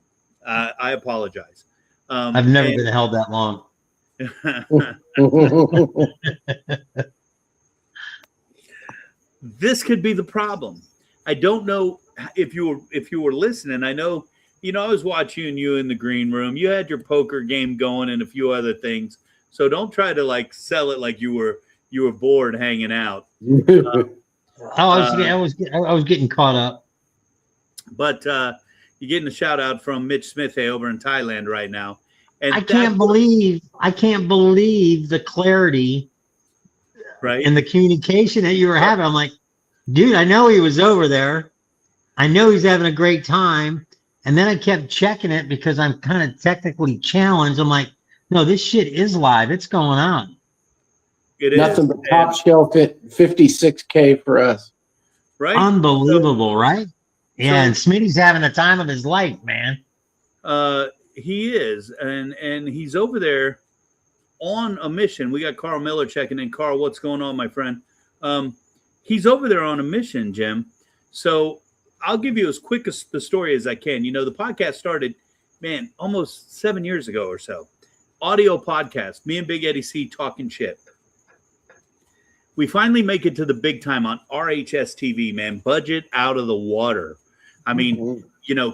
I apologize. I've never been held that long. This could be the problem. I don't know if you were listening. I know, I was watching you in the green room. You had your poker game going and a few other things. So don't try to sell it like you were bored hanging out. I was getting caught up. But you're getting a shout out from Mitch Smith over in Thailand right now. And I can't believe the clarity, right, and the communication that you were having. I'm like, dude, I know he was over there. I know he's having a great time. And then I kept checking it because I'm kind of technically challenged. I'm like, no, this shit is live. It's going on. It Nothing is. but top shelf at 56K for us. Right? Unbelievable, right? Yeah, and Smitty's having the time of his life, man. He is, and he's over there on a mission. We got Carl Miller checking in. Carl, what's going on, my friend? He's over there on a mission, Jim. So I'll give you as quick as the story as I can. The podcast started, man, almost 7 years ago or so. Audio podcast, me and Big Eddie C talking shit. We finally make it to the big time on RHS TV, man. Budget out of the water. I mean,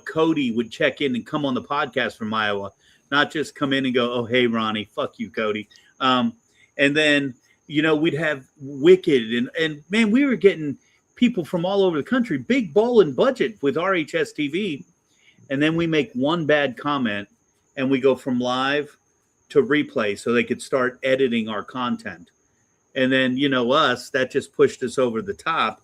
Cody would check in and come on the podcast from Iowa, not just come in and go, oh, hey, Ronnie, fuck you, Cody. And then, we'd have Wicked. And man, we were getting people from all over the country, big ballin' budget with RHS TV. And then we make one bad comment and we go from live to replay so they could start editing our content. And then, us, that just pushed us over the top.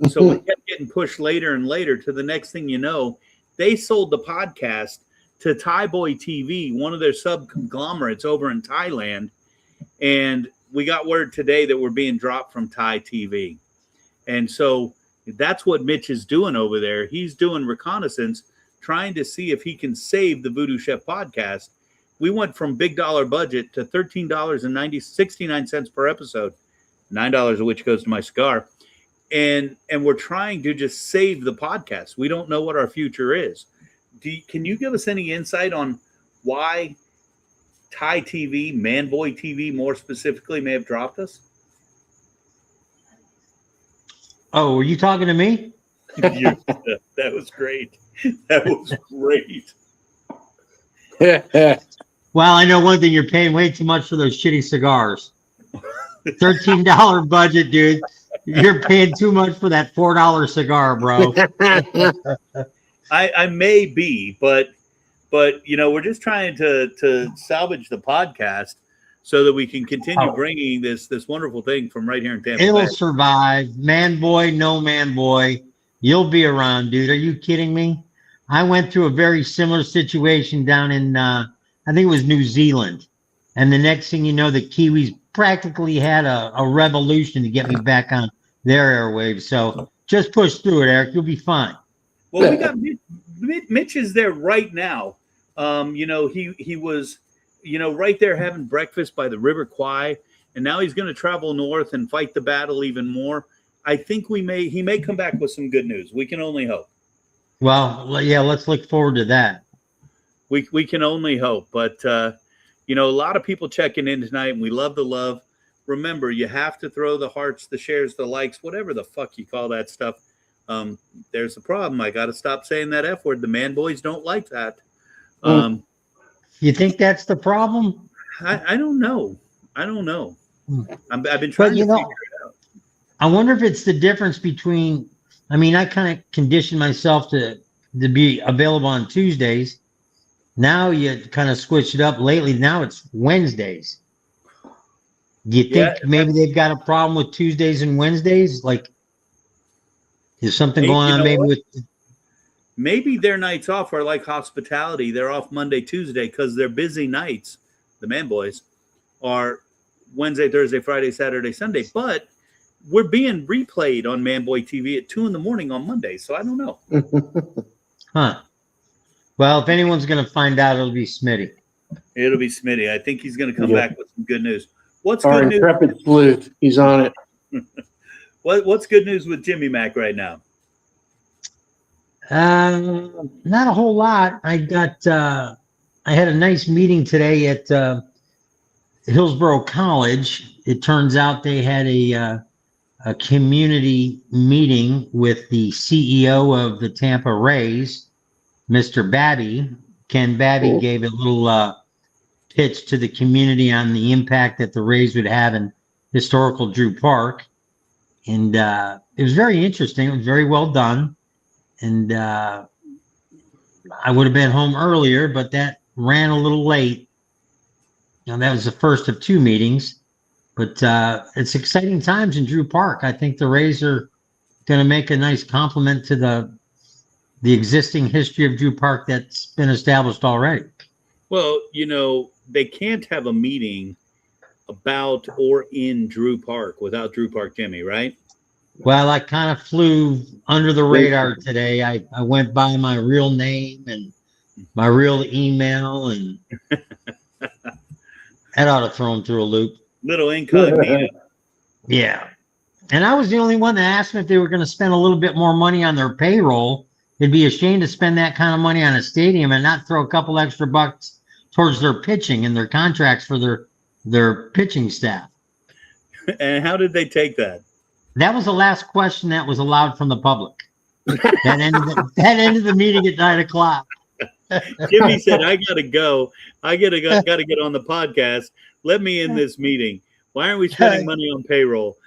So we kept getting pushed later and later to the next thing you know, they sold the podcast to Thai Boy TV, one of their sub-conglomerates over in Thailand. And we got word today that we're being dropped from Thai TV. And so that's what Mitch is doing over there. He's doing reconnaissance, trying to see if he can save the Voodoo Chef podcast. We went from big dollar budget to $13.69 per episode, $9 of which goes to my cigar. And we're trying to just save the podcast. We don't know what our future is. Can you give us any insight on why Thai TV, Manboy TV more specifically, may have dropped us? Oh, were you talking to me? That was great. That was great. Well, I know one thing. You're paying way too much for those shitty cigars. $13 budget, dude. You're paying too much for that $4 cigar, bro. I may be, but we're just trying to salvage the podcast so that we can continue bringing this wonderful thing from right here in Tampa Bay. It'll survive. Man boy, no man boy. You'll be around, dude. Are you kidding me? I went through a very similar situation down in, I think it was New Zealand. And the next thing you know, the Kiwis practically had a revolution to get me back on their airwaves. So just push through it, Eric. You'll be fine. Well, we got Mitch is there right now. He was, right there having breakfast by the River Kwai, and now he's going to travel north and fight the battle even more. I think he may come back with some good news. We can only hope. Well, yeah, let's look forward to that. We can only hope, but a lot of people checking in tonight, and we love the love. Remember, you have to throw the hearts, the shares, the likes, whatever the fuck you call that stuff. There's a problem. I got to stop saying that F word. The man boys don't like that. You think that's the problem? I don't know. I've been trying to figure it out. I wonder if it's the difference between. I mean, I kind of conditioned myself to be available on Tuesdays. Now you kind of switched it up lately. Now it's Wednesdays. Do you think maybe they've got a problem with Tuesdays and Wednesdays? Like, is something Hey, going you on know maybe what? with? Maybe their nights off are like hospitality. They're off Monday, Tuesday because their busy nights, the Man Boys, are Wednesday, Thursday, Friday, Saturday, Sunday. But we're being replayed on Man Boy TV at 2 a.m. on Monday. So I don't know. Huh. Well, if anyone's going to find out, it'll be Smitty. It'll be Smitty. I think he's going to come back with some good news. What's Our good news? intrepid sleuth. He's on it. What's good news with Jimmy Mac right now? Not a whole lot. I had a nice meeting today at Hillsborough College. It turns out they had a community meeting with the CEO of the Tampa Rays, Mr. Babby. Ken Babby Cool. gave a little pitch to the community on the impact that the Rays would have in historical Drew Park. And it was very interesting. It was very well done. And I would have been home earlier, but that ran a little late. Now, that was the first of two meetings. But it's exciting times in Drew Park. I think the Rays are going to make a nice compliment to the existing history of Drew Park that's been established already. Well, they can't have a meeting about or in Drew Park without Drew Park Jimmy, right? Well, I kind of flew under the radar today. I went by my real name and my real email, and that ought to throw them through a loop. Little incognito. Yeah. And I was the only one that asked them if they were going to spend a little bit more money on their payroll. It'd be a shame to spend that kind of money on a stadium and not throw a couple extra bucks towards their pitching and their contracts for their pitching staff. And how did they take that? That was the last question that was allowed from the public. That ended the meeting at 9 o'clock. Jimmy said, I got to go. I got to get on the podcast. Let me in this meeting. Why aren't we spending money on payroll?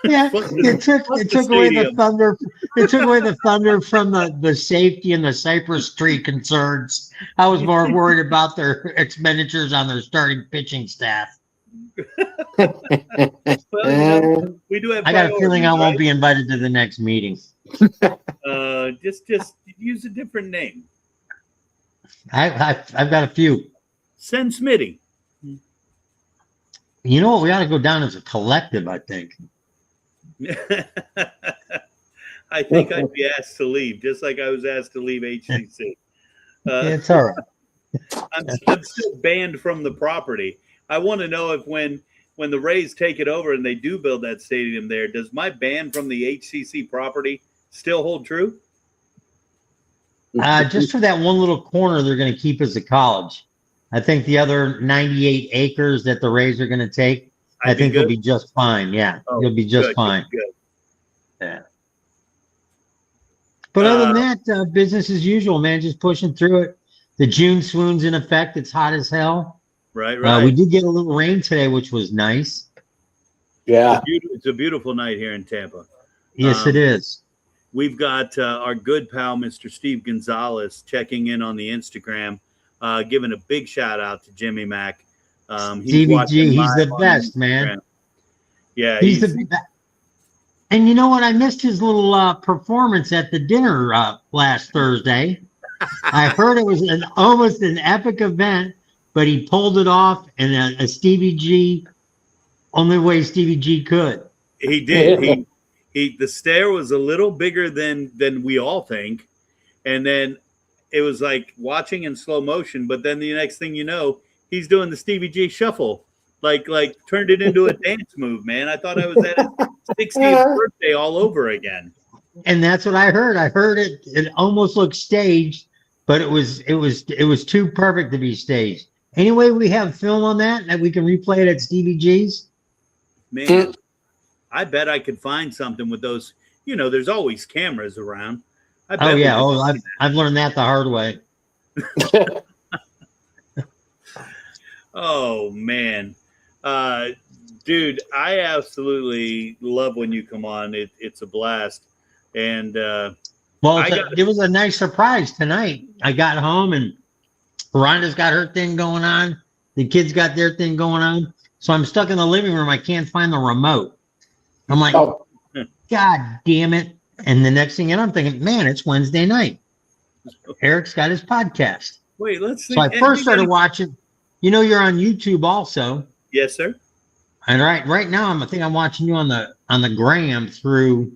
Yeah, it took away the thunder. It took away the thunder from the safety and the Cypress Tree concerns. I was more worried about their expenditures on their starting pitching staff. Well, we do have. I got a feeling I won't right? be invited to the next meeting. Just use a different name. I've got a few. Send Smitty. You know what? We ought to go down as a collective, I think. I think I'd be asked to leave, just like I was asked to leave HCC. It's all right. I'm still banned from the property. I want to know if when the Rays take it over and they do build that stadium there, does my ban from the HCC property still hold true? Just for that one little corner they're going to keep as a college. I think the other 98 acres that the Rays are going to take, I think will be just fine. Yeah, you'll be just fine. Good. Yeah. But other than that, business as usual, man. Just pushing through it. The June swoon's in effect. It's hot as hell. Right. We did get a little rain today, which was nice. Yeah. It's a beautiful night here in Tampa. Yes, it is. We've got our good pal, Mr. Steve Gonzalez, checking in on the Instagram, giving a big shout out to Jimmy Mac. DVG, he's the best, man. Yeah, he's the best. And you know what? I missed his little performance at the dinner last Thursday. I heard it was almost an epic event, but he pulled it off in a Stevie G, only way Stevie G could. He did. The stare was a little bigger than we all think, and then it was like watching in slow motion. But then the next thing you know, he's doing the Stevie G shuffle, like turned it into a dance move. Man, I thought I was at his 60th birthday all over again. And that's what I heard. I heard it. It almost looked staged, but it was too perfect to be staged. Anyway, we have film on that we can replay it at Stevie G's. Man, I bet I could find something with those. There's always cameras around. Oh yeah. I've learned that the hard way. Oh man. Dude, I absolutely love when you come on. It's a blast. And Well, I it was a nice surprise tonight. I got home and Rhonda's got her thing going on. The kids got their thing going on. So I'm stuck in the living room. I can't find the remote. I'm like, Oh, God damn it. And the next thing you know, I'm thinking, man, it's Wednesday night. Eric's got his podcast. wait, let's see. So I first started watching. You know, you're on YouTube also. Yes, sir. And right now, I think I'm watching you on the gram through.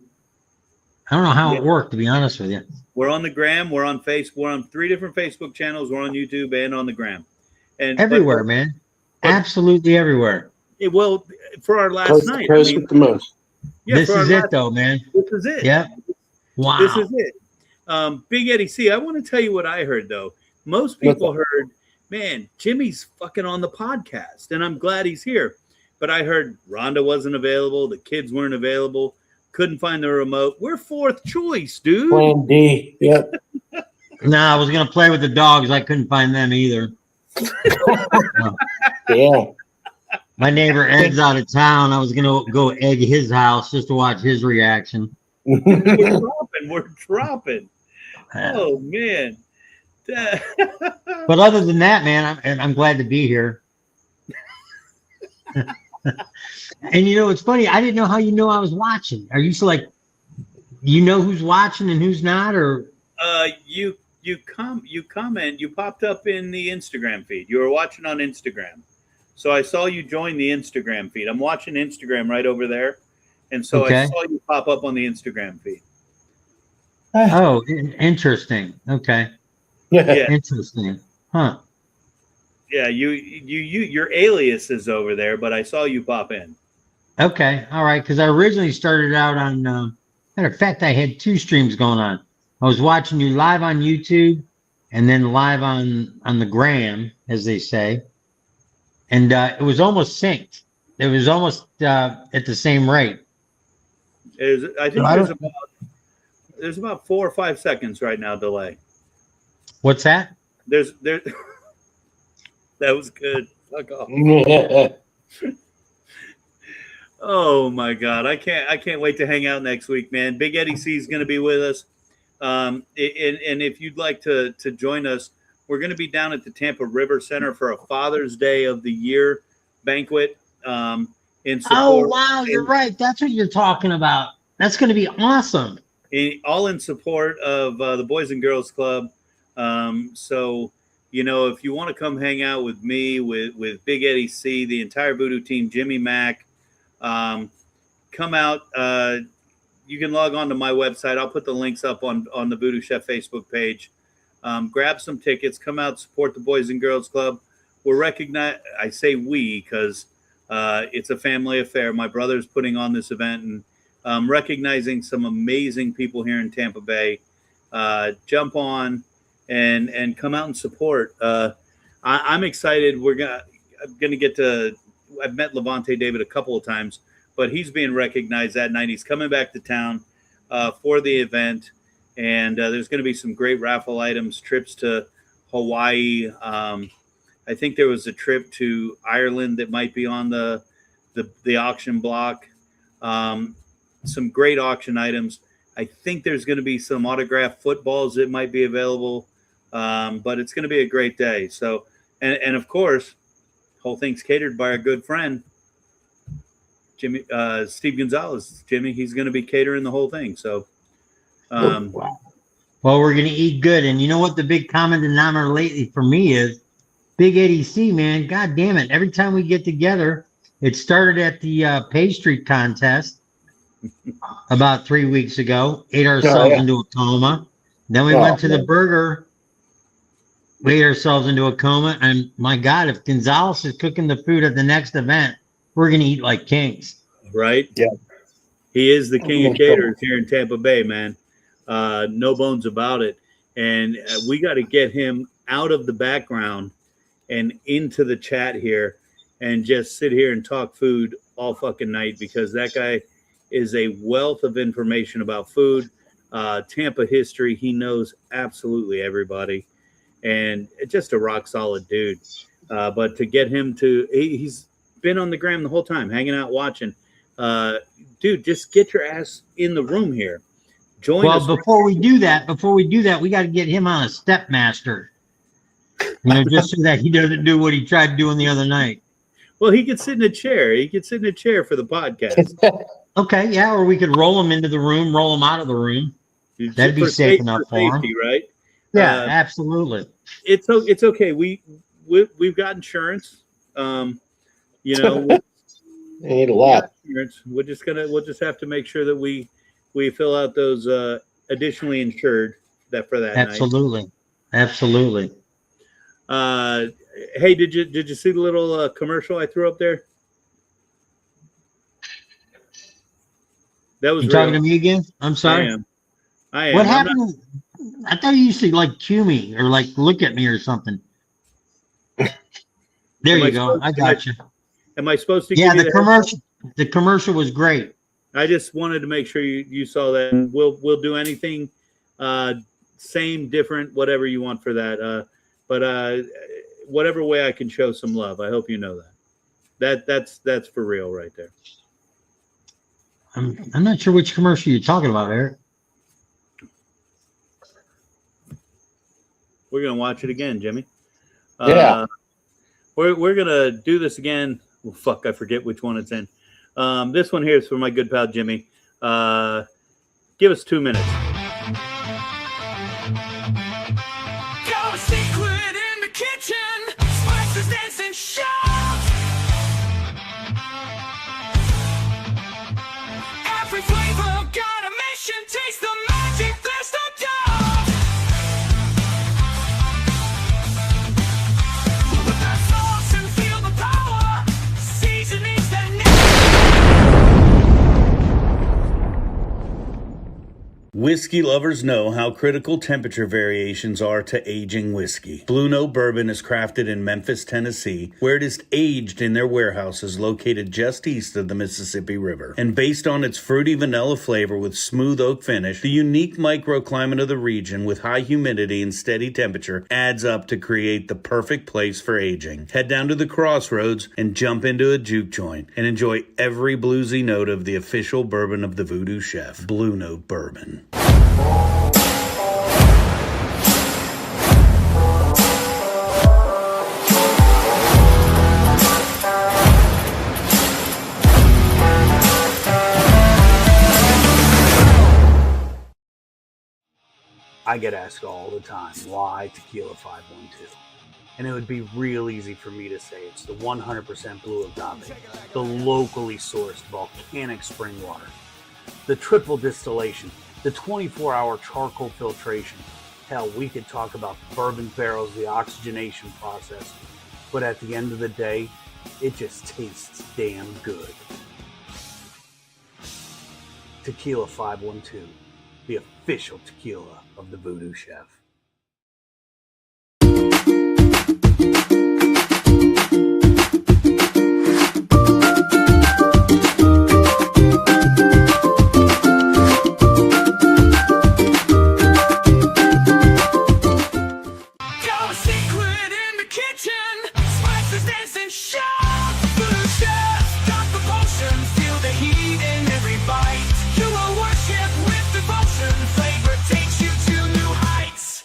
I don't know how it worked, to be honest with you. We're on the gram. We're on We're on 3 different Facebook channels. We're on YouTube and on the gram. And Everywhere, man. Absolutely everywhere. Well, for our last coast to night, coast with the most. yeah, This for our is it, last- though, man. This is it. Yep. Wow. This is it. Big Eddie C, I want to tell you what I heard, though. Most people heard, man, Jimmy's fucking on the podcast, and I'm glad he's here. But I heard Rhonda wasn't available. The kids weren't available. Couldn't find the remote. We're 4th choice, dude. Plan D. Yep. Nah, I was going to play with the dogs. I couldn't find them either. Yeah. My neighbor Ed's out of town. I was going to go egg his house just to watch his reaction. We're dropping. Oh, man. But other than that, man, I'm glad to be here. And you know, it's funny. I didn't know how you know I was watching. Are you so like, you know who's watching and who's not, or? You comment. You popped up in the Instagram feed. You were watching on Instagram, so I saw you join the Instagram feed. I'm watching Instagram right over there, and so I saw you pop up on the Instagram feed. Oh, interesting. Okay. Yeah. Interesting. Huh. Yeah, your alias is over there, but I saw you pop in. Okay. All right. Because I originally started out on, matter of fact, I had 2 streams going on. I was watching you live on YouTube and then live on the gram, as they say. And it was almost synced. It was almost at the same rate. I think there's about 4 or 5 seconds right now delay. What's that? There. That was good. Fuck off. Oh my God, I can't wait to hang out next week, man. Big Eddie C is going to be with us, and if you'd like to join us, we're going to be down at the Tampa River Center for a Father's Day of the Year banquet. In support, Oh wow, you're right. That's what you're talking about. That's going to be awesome. All in support of the Boys and Girls Club. So, you know, if you want to come hang out with me, with Big Eddie C, the entire Voodoo team, Jimmy Mack, come out. You can log on to my website. I'll put the links up on the Voodoo Chef Facebook page. Grab some tickets. Come out, support the Boys and Girls Club. We're recognized. I say we because it's a family affair. My brother's putting on this event and recognizing some amazing people here in Tampa Bay. Jump on and come out and support. I'm excited. I'm gonna get to. I've met Levante David a couple of times, but he's being recognized that night. He's coming back to town for the event, and there's going to be some great raffle items, trips to Hawaii. I think there was a trip to Ireland that might be on the auction block. Some great auction items. I think there's going to be some autographed footballs that might be available, but it's going to be a great day. So, and of course, whole thing's catered by our good friend Jimmy, Steve Gonzalez. Jimmy, he's going to be catering the whole thing. So, Well, we're going to eat good. And you know what the big common denominator lately for me is? Big Eddie C, man. God damn it. Every time we get together, it started at the pastry contest about 3 weeks ago. Ate ourselves into a coma. Then we went to the burger. We ate ourselves into a coma. And my God, if Gonzalez is cooking the food at the next event, we're going to eat like kings. Right? Yeah. He is the king of caterers here in Tampa Bay, man. No bones about it. And we got to get him out of the background and into the chat here and just sit here and talk food all fucking night, because that guy is a wealth of information about food, Tampa history. He knows absolutely everybody, and just a rock solid dude. But to get him to, he's been on the gram the whole time, hanging out, watching. Dude, just get your ass in the room here. Join us. Well, before we do that, we got to get him on a step master. Just so that he doesn't do what he tried doing the other night. Well, he could sit in a chair. He could sit in a chair for the podcast. Okay, yeah, or we could roll him into the room, roll him out of the room. That'd be safe enough for him, right? Yeah, absolutely. It's okay. We've got insurance. Ain't a lot. Insurance. We'll just have to make sure that we fill out those additionally insured for that Absolutely. Absolutely. Hey, did you see the little commercial I threw up there? That was You talking to me again? I'm sorry. I am. What happened? I thought you used to like cue me or like look at me or something. There you go. I got you. Am I supposed to? Yeah, the commercial was great. I just wanted to make sure you saw that. And we'll do anything, same, different, whatever you want for that. But whatever way I can show some love, I hope you know that. That's for real right there. I'm not sure which commercial you're talking about, Eric. We're gonna watch it again, Jimmy. Yeah. We're gonna do this again. Well, fuck, I forget which one it's in. This one here is for my good pal Jimmy. Give us 2 minutes. Got a secret in the kitchen. Spices dance and shout. Every flavor got a mission. Taste the magic. There's no doubt. Put that sauce and feel the power. Seasonings that Whiskey lovers know how critical temperature variations are to aging whiskey. Blue Note Bourbon is crafted in Memphis, Tennessee, where it is aged in their warehouses located just east of the Mississippi River. And based on its fruity vanilla flavor with smooth oak finish, the unique microclimate of the region with high humidity and steady temperature adds up to create the perfect place for aging. Head down to the Crossroads and jump into a juke joint and enjoy every bluesy note of the official bourbon of the Voodoo Chef, Blue Note Bourbon. I get asked all the time, why Tequila 512? And it would be real easy for me to say it's the 100% blue agave, the locally sourced volcanic spring water, the triple distillation, the 24-hour charcoal filtration. Hell, we could talk about bourbon barrels, the oxygenation process, but at the end of the day, it just tastes damn good. Tequila 512, the official tequila of the Voodoo Chef. got a secret in the kitchen. Spices dance and shout. Voodoo Chef got the potion. Feel the heat in every bite. You will worship with devotion. Flavor takes you to new heights.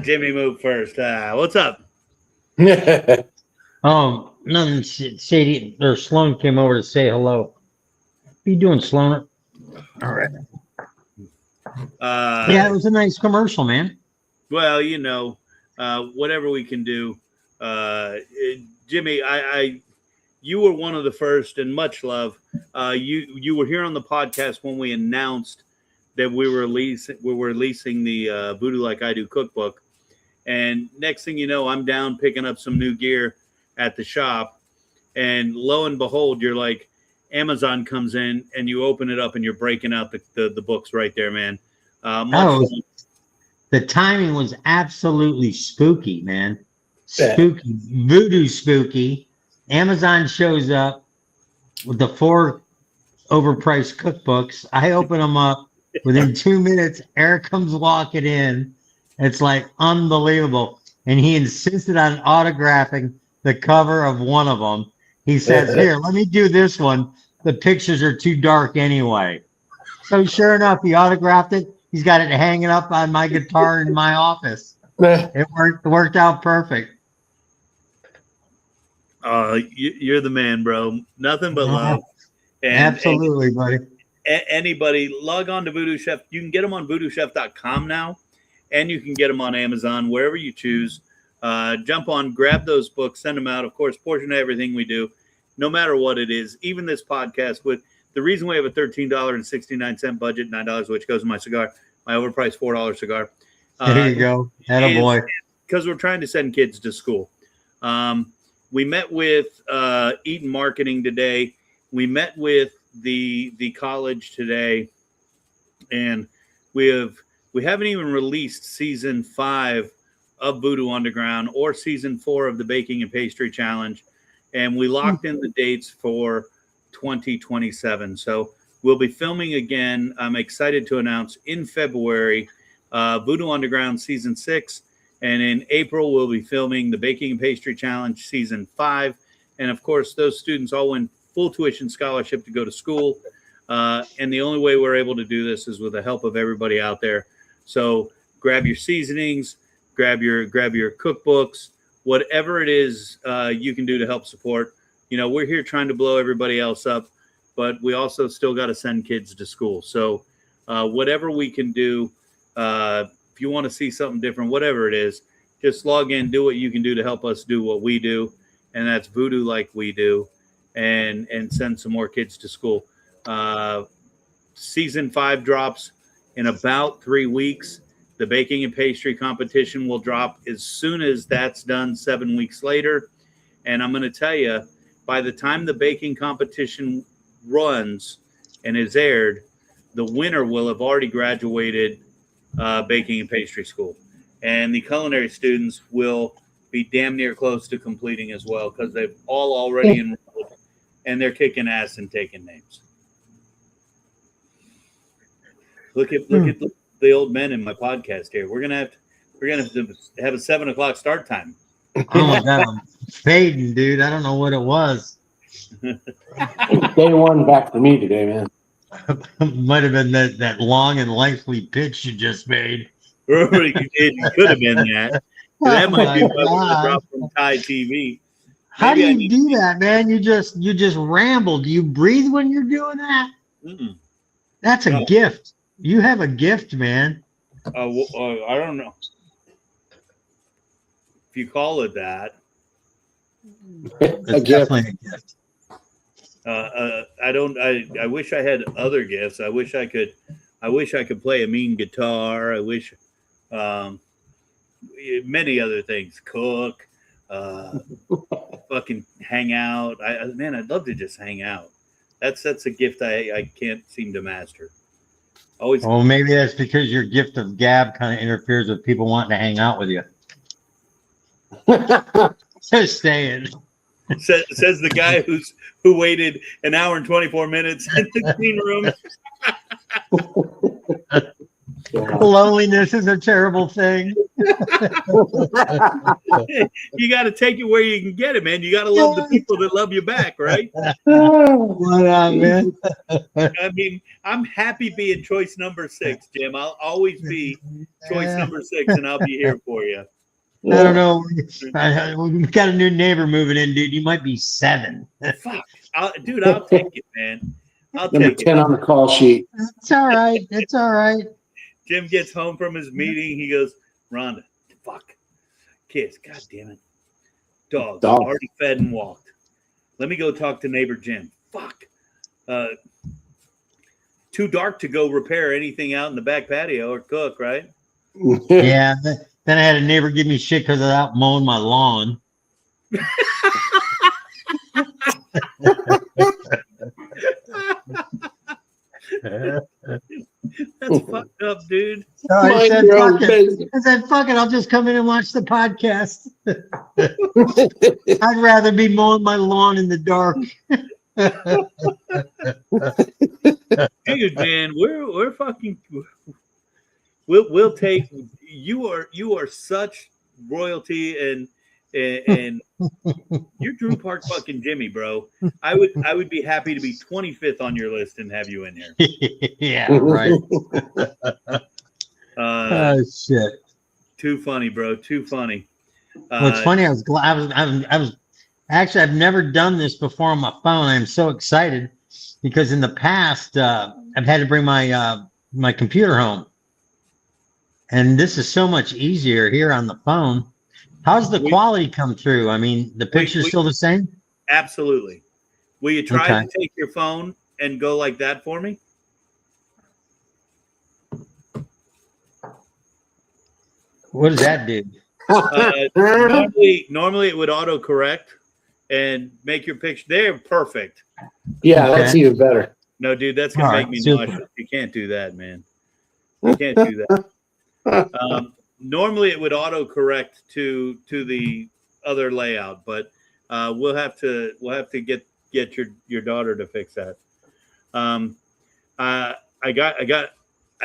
Jimmy moved first. What's up? Oh, nothing. Sadie or Sloan came over to say hello. What are you doing, Sloan? All right. Yeah, it was a nice commercial, man. Well, whatever we can do. Jimmy, you were one of the first, and much love. You were here on the podcast when we announced that we were releasing the Voodoo Like I Do cookbook. And next thing you know, I'm down picking up some new gear at the shop. And lo and behold, you're like, Amazon comes in and you open it up and you're breaking out the books right there, man. The timing was absolutely spooky, man. Spooky, voodoo spooky. Amazon shows up with the 4 overpriced cookbooks. I open them up. Within 2 minutes, Eric comes walking in. It's like unbelievable. And he insisted on autographing the cover of one of them. He says, here, let me do this one. The pictures are too dark anyway. So sure enough, he autographed it. He's got it hanging up on my guitar in my office. It worked out perfect. You're the man, bro. Nothing but love. Absolutely, buddy. Anybody, log on to Voodoo Chef. You can get them on voodoochef.com now, and you can get them on Amazon, wherever you choose. Jump on, grab those books, send them out. Of course, portion of everything we do, no matter what it is, even this podcast. With the reason we have a $13.69 budget, $9 which goes in my cigar, my overpriced $4 cigar. There you go. Attaboy. Because we're trying to send kids to school. We met with Eaton Marketing today. We met with the college today, and we haven't even released season 5 of Voodoo Underground or season 4 of the Baking and Pastry Challenge, and we locked in the dates for 2027. So we'll be filming again. I'm excited to announce in February Voodoo Underground season 6, and in April we'll be filming the Baking and Pastry Challenge season 5, and of course those students all win full tuition scholarship to go to school. And the only way we're able to do this is with the help of everybody out there. So grab your seasonings, grab your cookbooks, whatever it is you can do to help support. You know, we're here trying to blow everybody else up, but we also still got to send kids to school. So whatever we can do, if you want to see something different, whatever it is, just log in, do what you can do to help us do what we do. And that's Voodoo Like We Do. And send some more kids to school. Season 5 drops in about 3 weeks. The baking and pastry competition will drop as soon as that's done 7 weeks later. And I'm going to tell you, by the time the baking competition runs and is aired, the winner will have already graduated baking and pastry school. And the culinary students will be damn near close to completing as well, because they've all already enrolled. And they're kicking ass and taking names. Look at the old men in my podcast here. We're gonna have to have a 7 o'clock start time. Oh my god, I'm fading, dude. I don't know what it was. Day one back to me today, man. Might have been that long and lengthy pitch you just made. It could have been that. That might be what dropped from Thai TV. How do you do that, man? You just ramble. Do you breathe when you're doing that? Mm-mm. That's a gift. You have a gift, man. I don't know if you call it that. It's definitely a gift. I wish I had other gifts. I wish I could play a mean guitar. I wish many other things. Cook. Fucking hang out. Man, I'd love to just hang out. That's a gift I can't seem to master. Always. Well, maybe that's because your gift of gab kind of interferes with people wanting to hang out with you. Just saying. Says the guy who waited an hour and 24 minutes in the clean room. Loneliness is a terrible thing. You got to take it where you can get it, man. You got to love the people that love you back, right? What up, man? I mean, I'm happy being choice number 6, Jim. I'll always be choice number 6, and I'll be here for you. I don't know. We've got a new neighbor moving in, dude. You might be 7. Fuck. Dude, I'll take it, man. I'll Number take 10 it. on the call sheet. It's all right. It's all right. Jim gets home from his meeting. He goes, Rhonda, fuck. Kids, god damn it. Dog. Already fed and walked. Let me go talk to neighbor Jim. Fuck. Too dark to go repair anything out in the back patio or cook, right? Yeah. Then I had a neighbor give me shit because I was out mowing my lawn. That's fucked up, dude. So I Mind said, your own fuck it. business. I said, fuck it, I'll just come in and watch the podcast. I'd rather be mowing my lawn in the dark. Dude, man, we're fucking. We'll take you are such royalty and you're Drew Park fucking Jimmy, bro. I would be happy to be 25th on your list and have you in here. Yeah, right. Oh shit. Too funny, bro. Too funny. What's funny, I was actually, I've never done this before on my phone. I'm so excited because in the past, I've had to bring my my computer home, and this is so much easier here on the phone. How's the quality come through? I mean, the picture's still the same? Absolutely. Will you try Okay. to take your phone and go like that for me? What does that do? Normally it would autocorrect and make your picture. They're perfect. Yeah, that's even better. No, dude, that's gonna All make right, me super. nauseous. You can't do that, man. You can't do that. Normally it would autocorrect to the other layout, but we'll have to get your daughter to fix that. I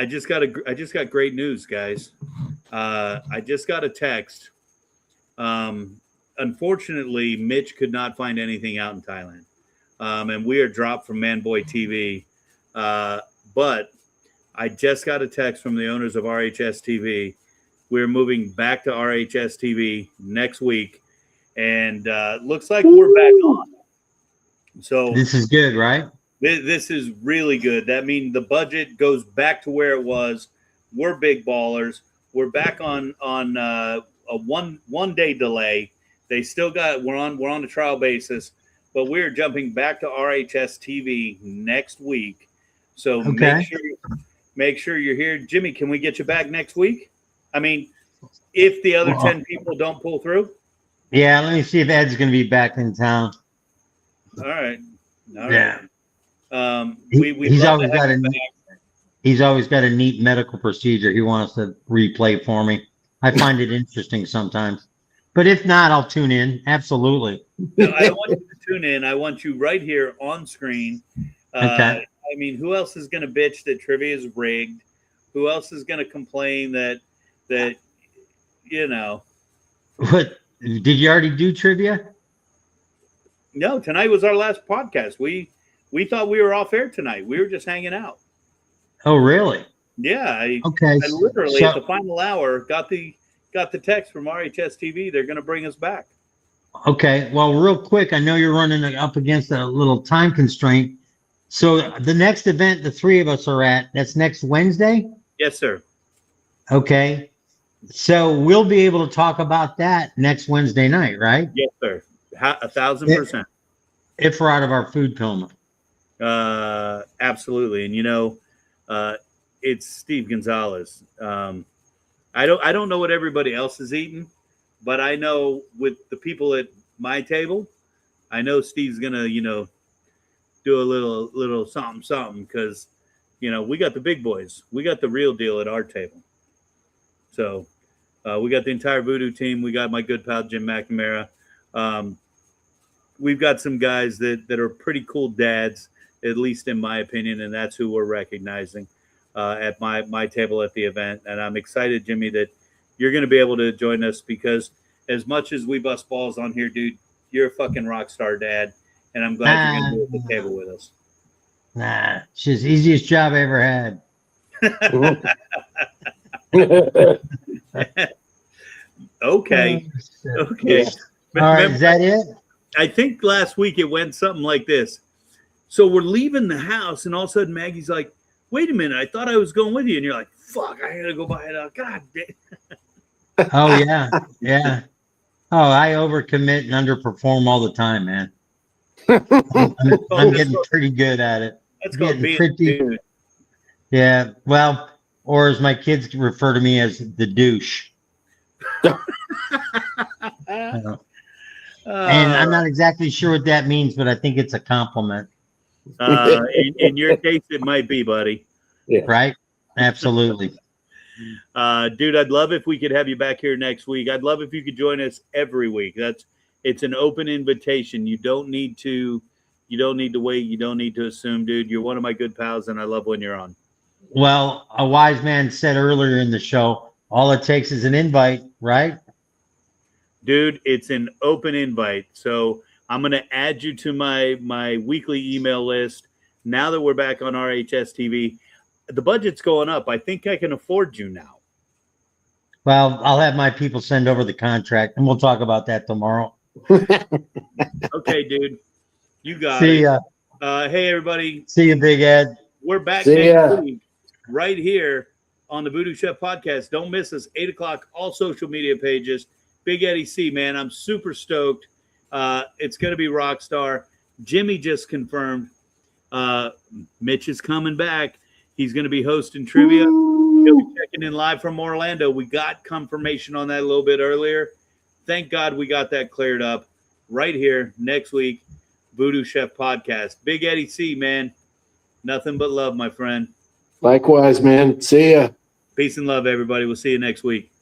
just got great news, guys. I just got a text. Unfortunately, Mitch could not find anything out in Thailand. And we are dropped from Manboy TV. But I just got a text from the owners of RHS TV. We're moving back to RHS TV next week. And looks like we're back on. So This is good, right? this is really good. That means the budget goes back to where it was. We're big ballers. We're back on a one day delay. They still got we're on a trial basis, but we're jumping back to RHS TV next week. So Okay. make sure you're here. Jimmy, can we get you back next week? I mean, if the other 10 people don't pull through. Yeah, let me see if Ed's going to be back in town. All right. All Yeah. right. He's always got he's always got a neat medical procedure he wants to replay for me. I find it interesting sometimes. But if not, I'll tune in. Absolutely. No, I don't want you to tune in. I want you right here on screen. Okay. I mean, who else is going to bitch that trivia is rigged? Who else is going to complain that you know? What did you already do trivia? No, tonight was our last podcast. We thought we were off air tonight. We were just hanging out. Oh, really? Yeah. Okay. I literally so- at the final hour got the text from RHS TV. They're going to bring us back. Okay. Well, real quick, I know you're running up against a little time constraint. So the next event the three of us are at, that's next Wednesday? Yes, sir. Okay. So we'll be able to talk about that next Wednesday night, right? Yes, sir. 1,000%. If we're out of our food coma. Absolutely. And you know, it's Steve Gonzalez. I don't know what everybody else is eating, but I know with the people at my table, I know Steve's gonna, you know, do a little something because, you know, we got the big boys. We got the real deal at our table. So we got the entire Voodoo team. We got my good pal Jim McNamara. We've got some guys that are pretty cool dads, at least in my opinion, and that's who we're recognizing at my table at the event. And I'm excited, Jimmy, that you're going to be able to join us because as much as we bust balls on here, dude, you're a fucking rock star dad, and I'm glad you're going to be at the table with us. Nah, it's just the easiest job I ever had. Okay. Okay. All right, is that it? I think last week it went something like this. So we're leaving the house, and all of a sudden Maggie's like, "Wait a minute! I thought I was going with you," and you're like, "Fuck! I gotta go buy it out." God damn. Oh yeah, yeah. Oh, I overcommit and underperform all the time, man. I'm getting pretty good at it. That's called Getting being a pretty. dude. Yeah, well, or as my kids refer to me as the douche. And I'm not exactly sure what that means, but I think it's a compliment. In your case, it might be, buddy. Right? Absolutely. Dude, I'd love if we could have you back here next week. I'd love if you could join us every week. It's an open invitation. You don't need to wait. You don't need to assume, dude. You're one of my good pals, and I love when you're on. Well, a wise man said earlier in the show, all it takes is an invite, right? Dude, it's an open invite. So I'm going to add you to my weekly email list. Now that we're back on RHS TV, the budget's going up. I think I can afford you now. Well, I'll have my people send over the contract, and we'll talk about that tomorrow. Okay, dude. You got it. See ya. Hey, everybody. See you, Big Ed. We're back See ya. next week right here on the Voodoo Chef Podcast. Don't miss us. 8 o'clock, all social media pages. Big Eddie C, man. I'm super stoked. It's going to be Rockstar. Jimmy just confirmed. Mitch is coming back. He's going to be hosting trivia. He'll be checking in live from Orlando. We got confirmation on that a little bit earlier. Thank God we got that cleared up right here next week. Voodoo Chef Podcast. Big Eddie C, man. Nothing but love, my friend. Likewise, man. See ya. Peace and love, everybody. We'll see you next week.